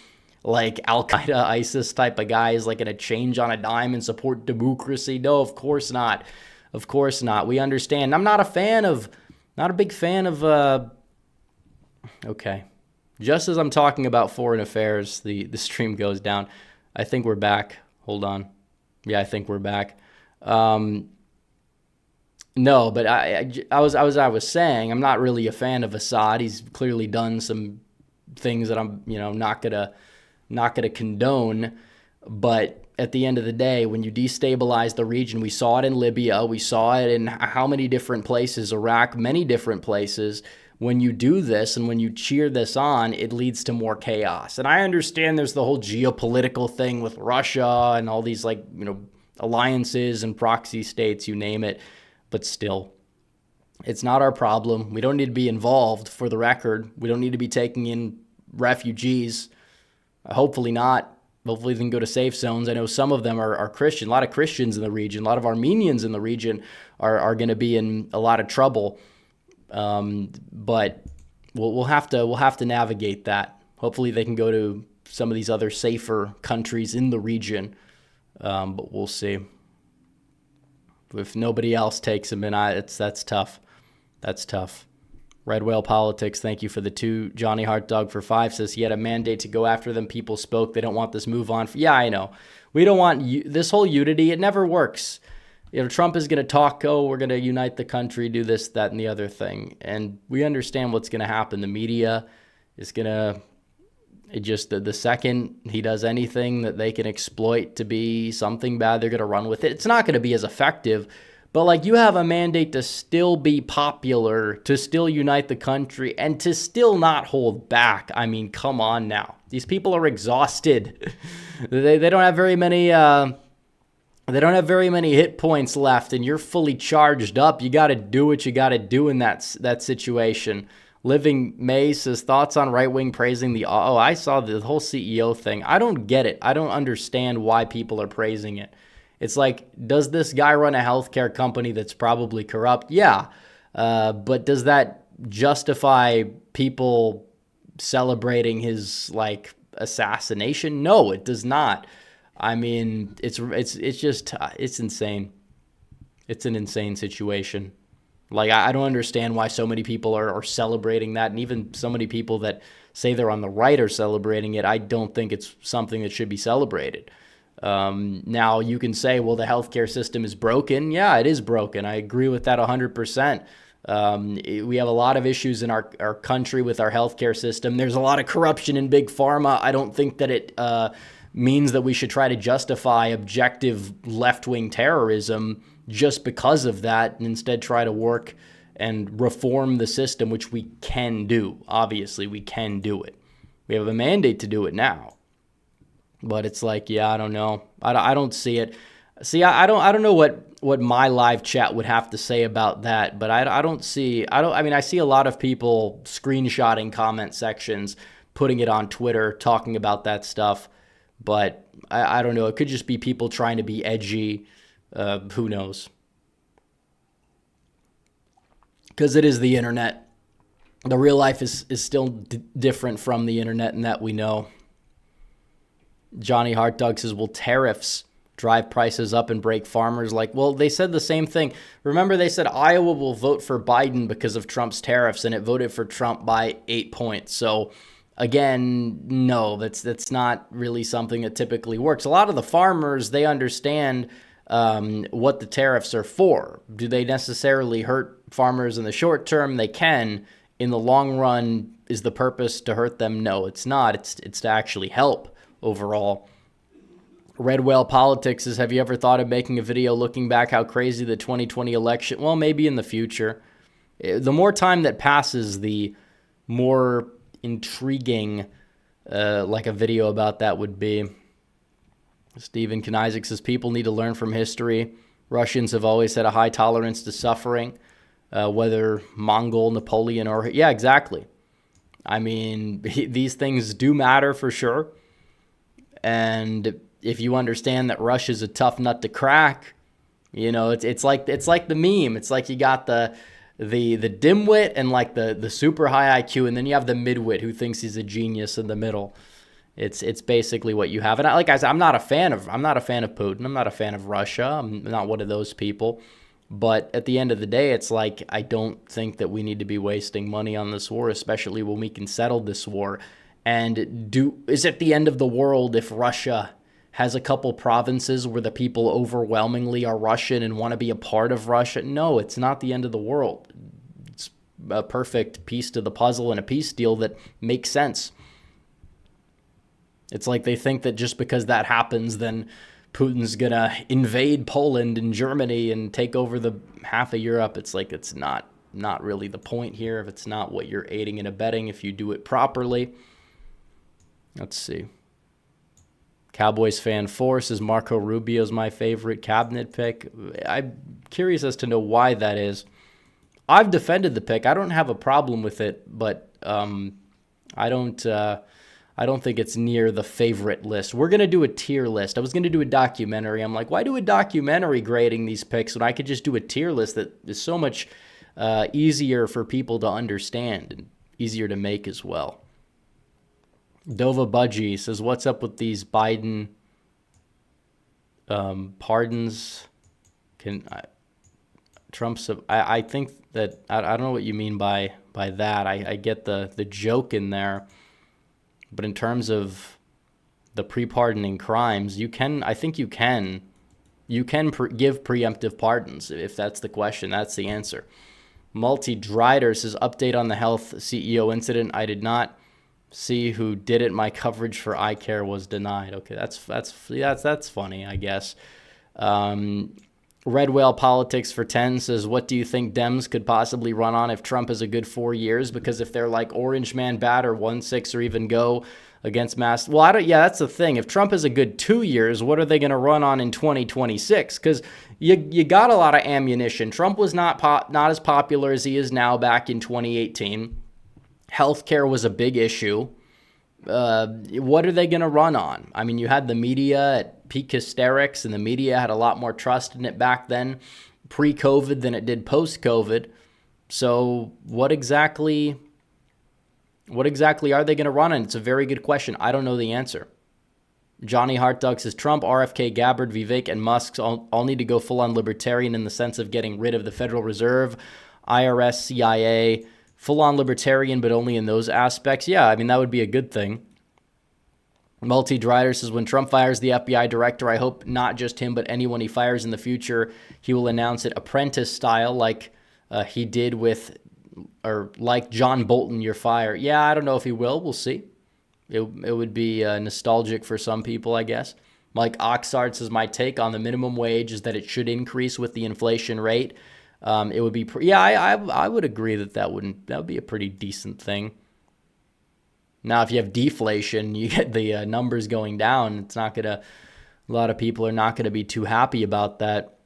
like Al-Qaeda, ISIS type of guy is like going to change on a dime and support democracy? No, of course not. Of course not. We understand. I'm not a big fan of, okay. Just as I'm talking about foreign affairs, the stream goes down. I think we're back. Hold on. Yeah, I think we're back. No, but I was saying, I'm not really a fan of Assad. He's clearly done some things that I'm, not gonna condone. But at the end of the day, when you destabilize the region, we saw it in Libya, we saw it in how many different places, Iraq, many different places. When you do this and when you cheer this on, it leads to more chaos. And I understand there's the whole geopolitical thing with Russia and all these alliances and proxy states, you name it. But still, it's not our problem. We don't need to be involved, for the record. We don't need to be taking in refugees. Hopefully not. Hopefully they can go to safe zones. I know some of them are Christian. A lot of Christians in the region, a lot of Armenians in the region are going to be in a lot of trouble. But we'll have to navigate that. Hopefully they can go to some of these other safer countries in the region. But we'll see. If nobody else takes them in, that's tough. That's tough. Red Whale Politics, thank you for the 2. Johnny Hart Dog for 5 says he had a mandate to go after them. People spoke. They don't want this move on. Yeah, I know. We don't want this whole unity. It never works. Trump is going to talk, we're going to unite the country, do this, that, and the other thing. And we understand what's going to happen. The media is going to, the second he does anything that they can exploit to be something bad, they're going to run with it. It's not going to be as effective. But you have a mandate to still be popular, to still unite the country, and to still not hold back. I mean, come on now. These people are exhausted. They don't have very many... They don't have very many hit points left, and you're fully charged up. You got to do what you got to do in that situation. Living May says, thoughts on right-wing praising the... Oh, I saw the whole CEO thing. I don't get it. I don't understand why people are praising it. It's like, does this guy run a healthcare company that's probably corrupt? Yeah. But does that justify people celebrating his, assassination? No, it does not. I mean, it's insane. It's an insane situation. I don't understand why so many people are celebrating that, and even so many people that say they're on the right are celebrating it. I don't think it's something that should be celebrated. Now, you can say, well, the healthcare system is broken. Yeah, it is broken. I agree with that 100%. We have a lot of issues in our country with our healthcare system. There's a lot of corruption in big pharma. I don't think that it means that we should try to justify objective left-wing terrorism just because of that, and instead try to work and reform the system, which we can do. Obviously, we can do it. We have a mandate to do it now. But it's I don't know. I don't see it. See, I don't know what my live chat would have to say about that, but I see a lot of people screenshotting comment sections, putting it on Twitter, talking about that stuff. But I don't know. It could just be people trying to be edgy. Who knows? Because it is the internet. The real life is still different from the internet, and that we know. Johnny Hart Dog says, will tariffs drive prices up and break farmers? Well, they said the same thing. Remember, they said Iowa will vote for Biden because of Trump's tariffs, and it voted for Trump by 8 points. So again, no, that's not really something that typically works. A lot of the farmers, they understand what the tariffs are for. Do they necessarily hurt farmers in the short term? They can. In the long run, is the purpose to hurt them? No, it's not. It's to actually help overall. Red Whale Politics says, have you ever thought of making a video looking back how crazy the 2020 election? Well, maybe in the future. The more time that passes, the more intriguing a video about that would be. Stephen Knisik says, people need to learn from history. Russians have always had a high tolerance to suffering, whether Mongol, Napoleon, or... Yeah, exactly. I mean, these things do matter for sure. And if you understand that Russia's a tough nut to crack, you know, it's like the meme. It's like you got the dimwit and like the super high IQ, and then you have the midwit who thinks he's a genius in the middle. It's basically what you have. And like I said, I'm not a fan of Putin. I'm not a fan of Russia. I'm not one of those people. But at the end of the day, it's like, I don't think that we need to be wasting money on this war, especially when we can settle this war. And is it the end of the world if Russia has a couple provinces where the people overwhelmingly are Russian and want to be a part of Russia? No, it's not the end of the world. It's a perfect piece to the puzzle and a peace deal that makes sense. It's like they think that just because that happens, then Putin's going to invade Poland and Germany and take over the half of Europe. It's like, it's not really the point here. If it's not what you're aiding and abetting, if you do it properly. Let's see. Cowboys fan 4 says Marco Rubio's my favorite cabinet pick. I'm curious as to know why that is. I've defended the pick. I don't have a problem with it, but I don't think it's near the favorite list. We're going to do a tier list. I was going to do a documentary. I'm like, why do a documentary grading these picks when I could just do a tier list that is so much easier for people to understand and easier to make as well? Dova Budgie says, what's up with these Biden pardons? I think that, I don't know what you mean by that. I get the joke in there. But in terms of the pre-pardoning crimes, I think you can give preemptive pardons. If that's the question, that's the answer. Multi-Drider says, update on the health CEO incident. I did not see who did it. My coverage for eye care was denied. Okay, that's funny, I guess. Red Whale Politics for 10 says, what do you think Dems could possibly run on if Trump has a good 4 years? Because if they're like Orange Man bad or 1-6 or even go against mass... Well, that's the thing. If Trump has a good 2 years, what are they going to run on in 2026? Because you got a lot of ammunition. Trump was not as popular as he is now back in 2018. Healthcare was a big issue. What are they going to run on? I mean, you had the media at peak hysterics, and the media had a lot more trust in it back then, pre-COVID, than it did post-COVID. So what exactly are they going to run on? It's a very good question. I don't know the answer. Johnny Hartdog says, Trump, RFK, Gabbard, Vivek, and Musk all need to go full-on libertarian in the sense of getting rid of the Federal Reserve, IRS, CIA, full-on libertarian, but only in those aspects. Yeah, I mean, that would be a good thing. Multi-Drider says, when Trump fires the FBI director, I hope not just him, but anyone he fires in the future, he will announce it apprentice style, like he did with, or like John Bolton, you're fired. Yeah, I don't know if he will. We'll see. It would be nostalgic for some people, I guess. Mike Oxard says, my take on the minimum wage is that it should increase with the inflation rate. It would be, I would agree that would be a pretty decent thing. Now, if you have deflation, you get the numbers going down. A lot of people are not going to be too happy about that.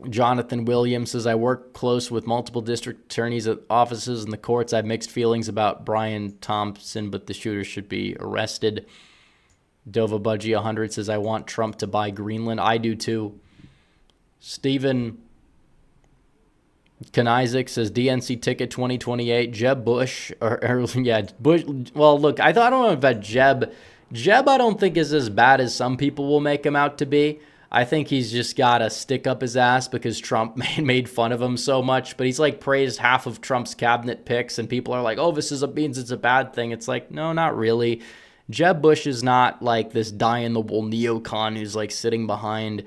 Jonathan Williams says, I work close with multiple district attorneys at offices in the courts. I have mixed feelings about Brian Thompson, but the shooter should be arrested. Dova Budgie 100 says, I want Trump to buy Greenland. I do too. Stephen Isaac says, DNC ticket 2028, Jeb Bush, Bush. Well, look, I don't know about Jeb. Jeb, I don't think is as bad as some people will make him out to be. I think he's just got to stick up his ass because Trump made fun of him so much. But he's like praised half of Trump's cabinet picks, and people are like, oh, means it's a bad thing. It's like, no, not really. Jeb Bush is not like this die-in-the-wool neocon who's like sitting behind,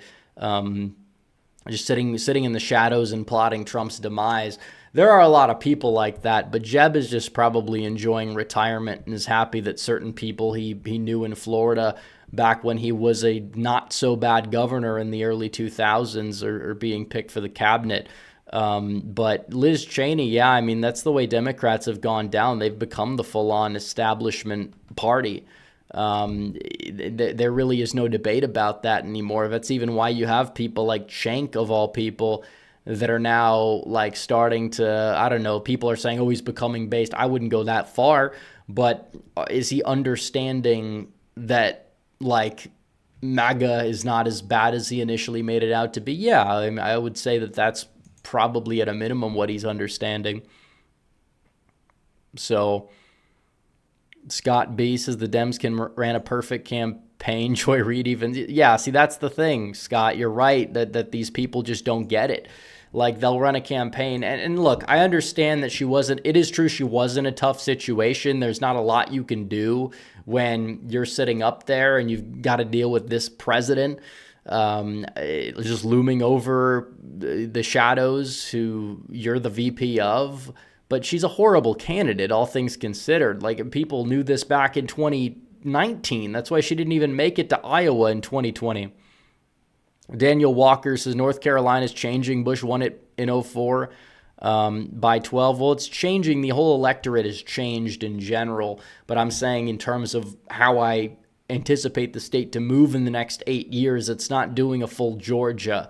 just sitting in the shadows and plotting Trump's demise. There are a lot of people like that, but Jeb is just probably enjoying retirement and is happy that certain people he knew in Florida back when he was a not-so-bad governor in the early 2000s are being picked for the cabinet. But Liz Cheney, I mean, that's the way Democrats have gone down. They've become the full-on establishment party. There really is no debate about that anymore. That's even why you have people like Cenk, of all people, that are now like starting to, I don't know, people are saying, oh, he's becoming based. I wouldn't go that far, but is he understanding that like MAGA is not as bad as he initially made it out to be? Yeah, I mean, I would say that that's probably at a minimum what he's understanding. So Scott B says the Dems ran a perfect campaign. Joy Reid even, yeah, see, that's the thing, Scott. You're right that these people just don't get it. Like, they'll run a campaign. And look, I understand that it is true she was in a tough situation. There's not a lot you can do when you're sitting up there and you've got to deal with this president just looming over the shadows who you're the VP of. But she's a horrible candidate, all things considered. Like, people knew this back in 2019. That's why she didn't even make it to Iowa in 2020. Daniel Walker says North Carolina's changing. Bush won it in 2004 by 12. Well, it's changing. The whole electorate has changed in general. But I'm saying in terms of how I anticipate the state to move in the next 8 years, it's not doing a full Georgia.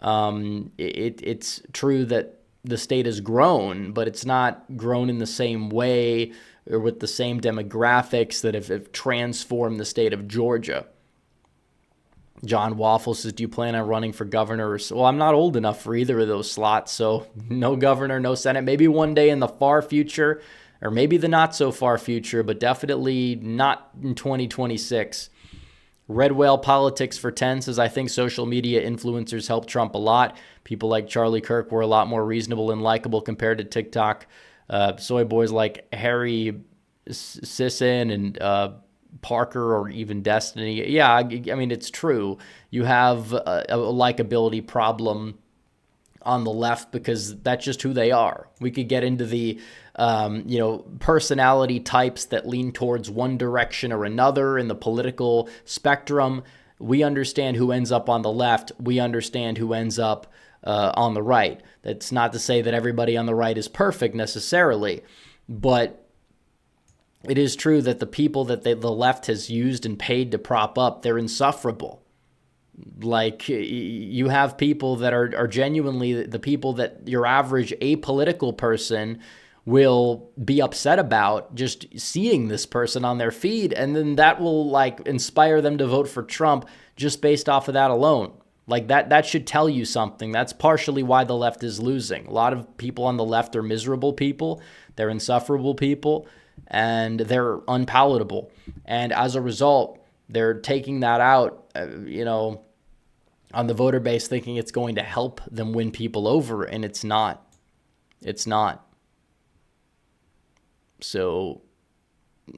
It's true that the state has grown, but it's not grown in the same way or with the same demographics that have transformed the state of Georgia. John Waffle says, do you plan on running for governor? Well, I'm not old enough for either of those slots, so no governor, no Senate. Maybe one day in the far future, or maybe the not so far future, but definitely not in 2026. Red Whale Politics for 10 says, I think social media influencers helped Trump a lot. People like Charlie Kirk were a lot more reasonable and likable compared to TikTok. Soy boys like Harry Sisson and Parker or even Destiny. Yeah, I mean, it's true. You have a likability problem on the left because that's just who they are. We could get into the personality types that lean towards one direction or another in the political spectrum. We understand who ends up on the left. We understand who ends up on the right. That's not to say that everybody on the right is perfect necessarily, but it is true that the people that the left has used and paid to prop up, they're insufferable. Like, you have people that are genuinely the people that your average apolitical person will be upset about just seeing this person on their feed, and then that will like inspire them to vote for Trump just based off of that alone. Like, that should tell you something. That's partially why the left is losing. A lot of people on the left are miserable people. They're insufferable people, and they're unpalatable. And as a result, they're taking that out, on the voter base, thinking it's going to help them win people over, and it's not. It's not. So,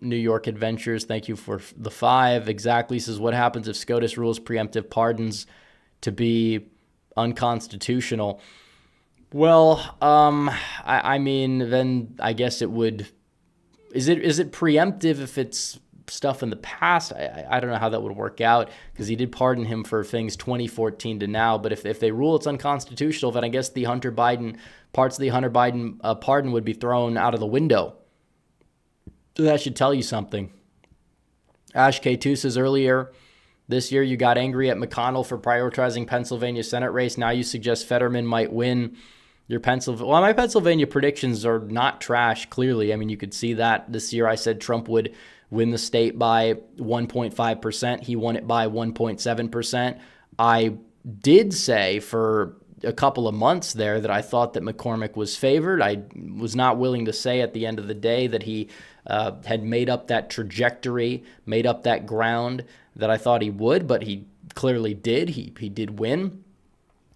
New York Adventures, thank you for the 5. Exactly says, what happens if SCOTUS rules preemptive pardons to be unconstitutional? Well, I mean, then I guess it would. Is it preemptive if it's stuff in the past? I don't know how that would work out, because he did pardon him for things 2014 to now. But if they rule it's unconstitutional, then I guess parts of the Hunter Biden pardon would be thrown out of the window. So that should tell you something. Ash K2 says, earlier this year you got angry at McConnell for prioritizing Pennsylvania Senate race. Now you suggest Fetterman might win your Pennsylvania. Well, my Pennsylvania predictions are not trash, clearly. I mean, you could see that this year I said Trump would win the state by 1.5%. He won it by 1.7%. I did say for a couple of months there that I thought that McCormick was favored. I was not willing to say at the end of the day that he had made up that trajectory, made up that ground that I thought he would, but he clearly did. He did win.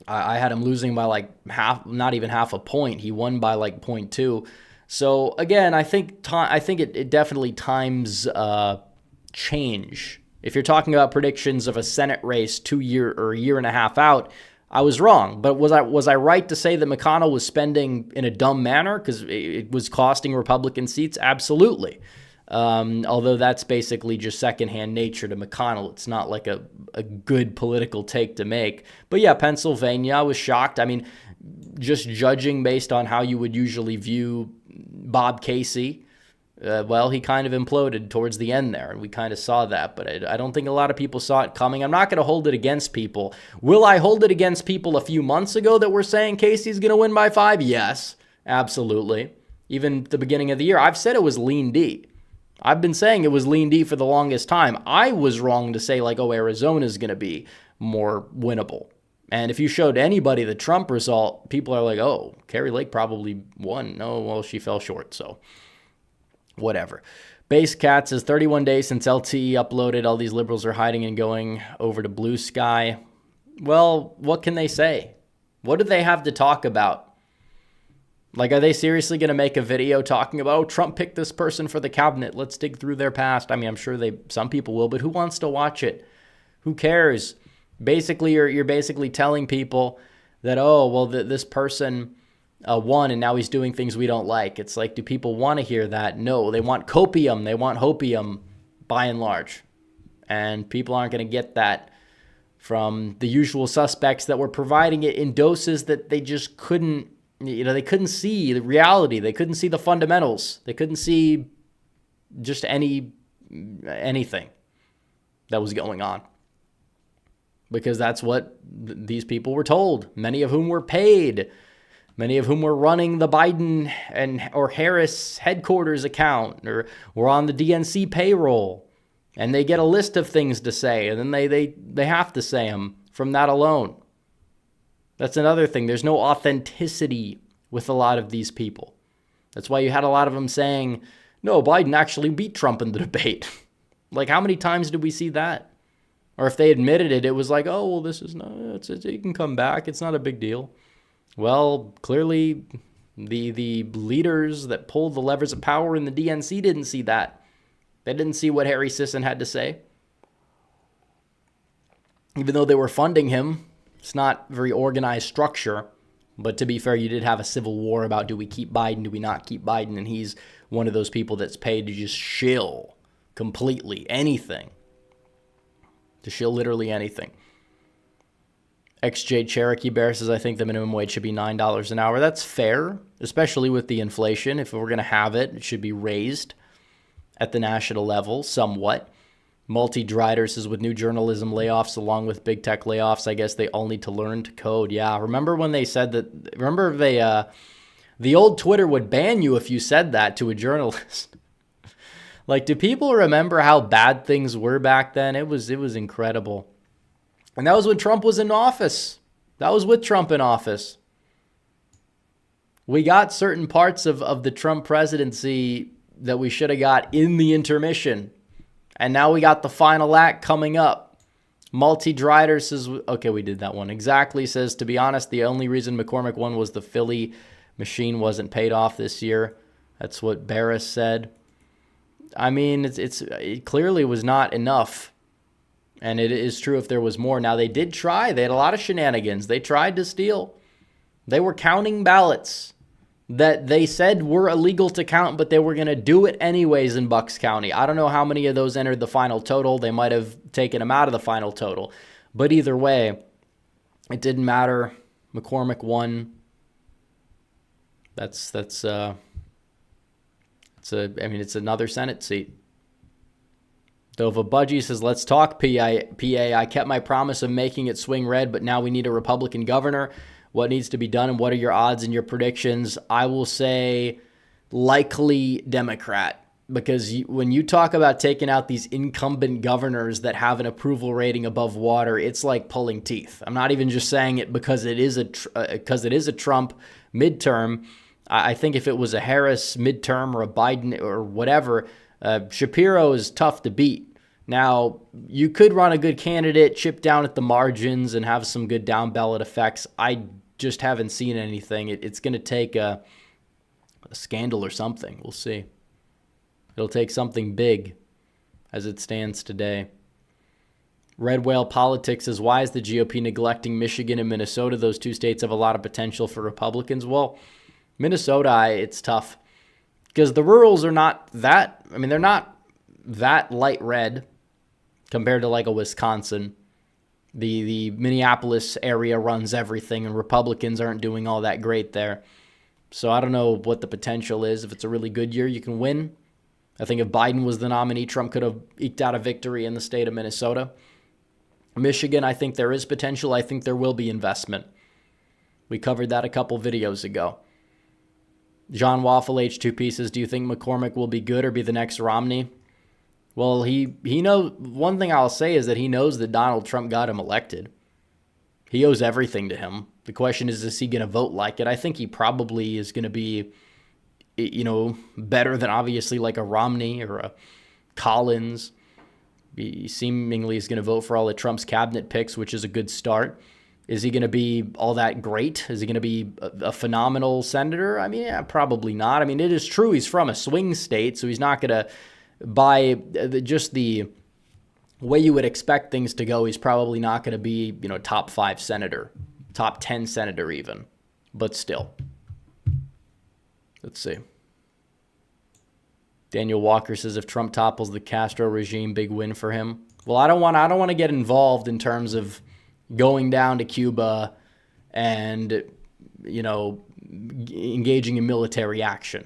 I had him losing by like not even half a point. He won by like 0.2. So again, I think it definitely times change. If you're talking about predictions of a Senate race 2 year or a year and a half out, I was wrong. But was I right to say that McConnell was spending in a dumb manner because it was costing Republican seats? Absolutely. Although that's basically just secondhand nature to McConnell. It's not like a good political take to make. But yeah, Pennsylvania, I was shocked. I mean, just judging based on how you would usually view Bob Casey, Well, he kind of imploded towards the end there, and we kind of saw that, but I don't think a lot of people saw it coming. I'm not going to hold it against people. Will I hold it against people a few months ago that were saying Casey's going to win by 5? Yes, absolutely. Even at the beginning of the year, I've said it was lean D. I've been saying it was lean D for the longest time. I was wrong to say, like, oh, Arizona's going to be more winnable. And if you showed anybody the Trump result, people are like, oh, Kari Lake probably won. No, well, she fell short, so whatever. Base Cat says 31 days since LTE uploaded. All these liberals are hiding and going over to Blue Sky. Well, what can they say? What do they have to talk about? Like, are they seriously going to make a video talking about, oh, Trump picked this person for the cabinet, let's dig through their past? I mean, I'm sure some people will, but who wants to watch it? Who cares? Basically, you're basically telling people that, oh, well, this person won and now he's doing things we don't like. It's like, do people want to hear that? No, they want copium. They want hopium by and large. And people aren't going to get that from the usual suspects that were providing it in doses that they just couldn't, they couldn't see the reality. They couldn't see the fundamentals. They couldn't see just anything that was going on. Because that's what these people were told, many of whom were paid. Many of whom were running the Biden or Harris headquarters account or were on the DNC payroll. And they get a list of things to say, and then they have to say them from that alone. That's another thing. There's no authenticity with a lot of these people. That's why you had a lot of them saying, no, Biden actually beat Trump in the debate. Like, how many times did we see that? Or if they admitted it, it was like, oh, well, this is not, you can come back. It's not a big deal. Well, clearly the leaders that pulled the levers of power in the DNC didn't see that. They didn't see what Harry Sisson had to say. Even though they were funding him, it's not very organized structure. But to be fair, you did have a civil war about, do we keep Biden, do we not keep Biden? And he's one of those people that's paid to just shill completely anything. To shill literally anything. XJ Cherokee Bear says, I think the minimum wage should be $9 an hour. That's fair, especially with the inflation. If we're going to have it, it should be raised at the national level somewhat. Multi-Drider says, with new journalism layoffs along with big tech layoffs, I guess they all need to learn to code. Yeah, remember when they said that, the old Twitter would ban you if you said that to a journalist. Like, do people remember how bad things were back then? It was incredible. And that was when Trump was in office. That was with Trump in office. We got certain parts of the Trump presidency that we should have got in the intermission. And now we got the final act coming up. Multi-Drider says, okay, we did that one. Exactly says, to be honest, the only reason McCormick won was the Philly machine wasn't paid off this year. That's what Barris said. I mean, it clearly was not enough. And it is true if there was more. Now, they did try. They had a lot of shenanigans. They tried to steal. They were counting ballots that they said were illegal to count, but they were going to do it anyways in Bucks County. I don't know how many of those entered the final total. They might have taken them out of the final total. But either way, it didn't matter. McCormick won. It's another Senate seat. Dova Budgie says, let's talk PA. I kept my promise of making it swing red, but now we need a Republican governor. What needs to be done, and what are your odds and your predictions? I will say likely Democrat, because when you talk about taking out these incumbent governors that have an approval rating above water, it's like pulling teeth. I'm not even just saying it because it is a Trump midterm. I think if it was a Harris midterm or a Biden or whatever, Shapiro is tough to beat. Now, you could run a good candidate, chip down at the margins, and have some good down ballot effects. I just haven't seen anything. It's going to take a scandal or something. We'll see. It'll take something big as it stands today. Red Whale Politics says, why is the GOP neglecting Michigan and Minnesota? Those two states have a lot of potential for Republicans. Well, Minnesota, it's tough because the rurals are not that, they're not that light red compared to like a Wisconsin. The Minneapolis area runs everything, and Republicans aren't doing all that great there. So I don't know what the potential is. If it's a really good year, you can win. I think if Biden was the nominee, Trump could have eked out a victory in the state of Minnesota. Michigan, I think there is potential. I think there will be investment. We covered that a couple videos ago. John Waffle, H2 Pieces, do you think McCormick will be good or be the next Romney? Well, he knows, one thing I'll say is that he knows that Donald Trump got him elected. He owes everything to him. The question is he going to vote like it? I think he probably is going to be, better than obviously like a Romney or a Collins. He seemingly is going to vote for all of Trump's cabinet picks, which is a good start. Is he going to be all that great? Is he going to be a phenomenal senator? I mean, yeah, probably not. I mean, it is true he's from a swing state, so he's not going to, by just the way you would expect things to go, he's probably not going to be, top 5 senator, top 10 senator even. But still. Let's see. Daniel Walker says if Trump topples the Castro regime, big win for him. Well, I don't want to get involved in terms of going down to Cuba and, engaging in military action.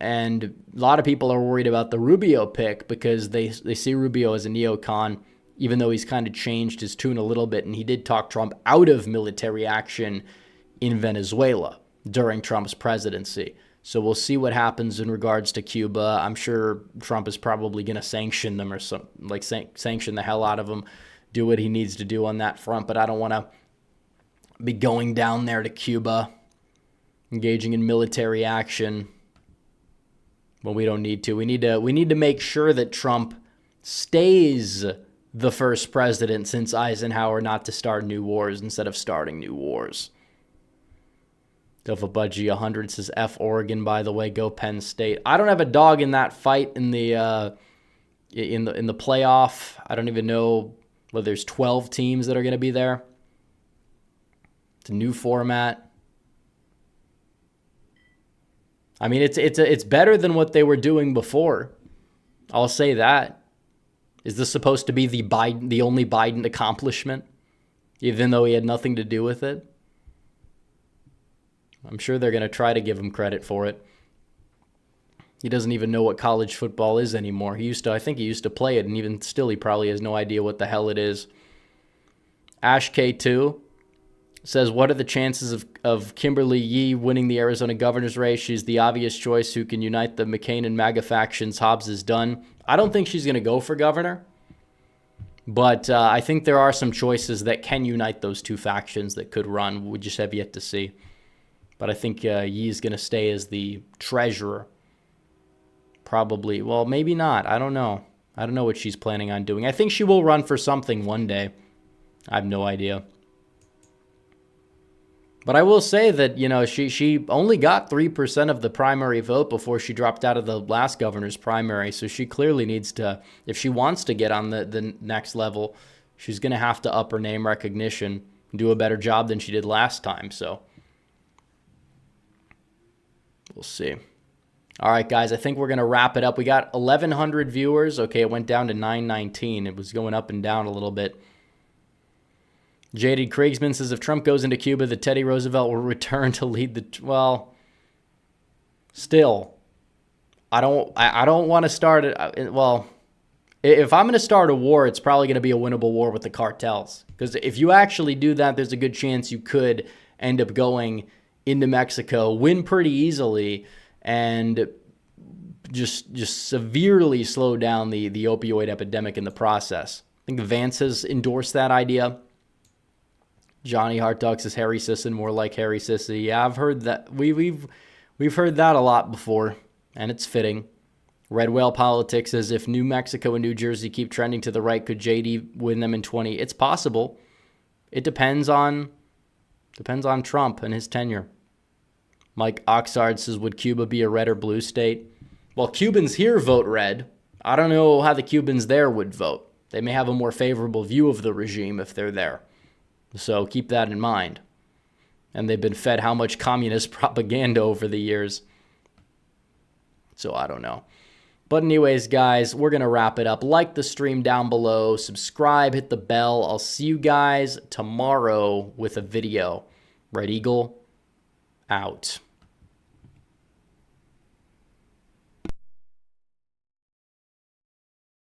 And a lot of people are worried about the Rubio pick because they see Rubio as a neocon, even though he's kind of changed his tune a little bit. And he did talk Trump out of military action in Venezuela during Trump's presidency. So we'll see what happens in regards to Cuba. I'm sure Trump is probably going to sanction them or sanction the hell out of them, do what he needs to do on that front. But I don't want to be going down there to Cuba, engaging in military action when we don't need to. We need to make sure that Trump stays the first president since Eisenhower not to start new wars instead of starting new wars. Delpha Budgie 100 says F Oregon, by the way, go Penn State. I don't have a dog in that fight in the playoff. I don't even know whether there's 12 teams that are going to be there. It's a new format. I mean, it's better than what they were doing before. I'll say that. Is this supposed to be the only Biden accomplishment, even though he had nothing to do with it? I'm sure they're going to try to give him credit for it. He doesn't even know what college football is anymore. I think he used to play it, and even still, he probably has no idea what the hell it is. Ash K2 says, what are the chances of Kimberly Yee winning the Arizona governor's race? She's the obvious choice who can unite the McCain and MAGA factions. Hobbs is done. I don't think she's going to go for governor, but I think there are some choices that can unite those two factions that could run. We just have yet to see. But I think Yee is going to stay as the treasurer. Probably. Well, maybe not. I don't know. I don't know what she's planning on doing. I think she will run for something one day. I have no idea. But I will say that, she only got 3% of the primary vote before she dropped out of the last governor's primary. So she clearly needs to, if she wants to get on the next level, she's going to have to up her name recognition and do a better job than she did last time. So we'll see. All right, guys, I think we're going to wrap it up. We got 1,100 viewers. Okay, it went down to 919. It was going up and down a little bit. Jaded Kriegsman says, if Trump goes into Cuba, the Teddy Roosevelt will return to lead the... Well, still, I don't want to start it... Well, if I'm going to start a war, it's probably going to be a winnable war with the cartels. Because if you actually do that, there's a good chance you could end up going into Mexico, win pretty easily, and just severely slow down the opioid epidemic in the process. I think Vance has endorsed that idea. Johnny Hart Dog says Harry Sisson, more like Harry Sissy. Yeah, I've heard that. We've heard that a lot before, and it's fitting. Red Whale Politics says if New Mexico and New Jersey keep trending to the right, could JD win them in 20? It's possible. It depends on Trump and his tenure. Mike Oxard says, would Cuba be a red or blue state? Well, Cubans here vote red. I don't know how the Cubans there would vote. They may have a more favorable view of the regime if they're there. So keep that in mind. And they've been fed how much communist propaganda over the years. So I don't know. But anyways, guys, we're going to wrap it up. Like the stream down below. Subscribe. Hit the bell. I'll see you guys tomorrow with a video. Red Eagle, out.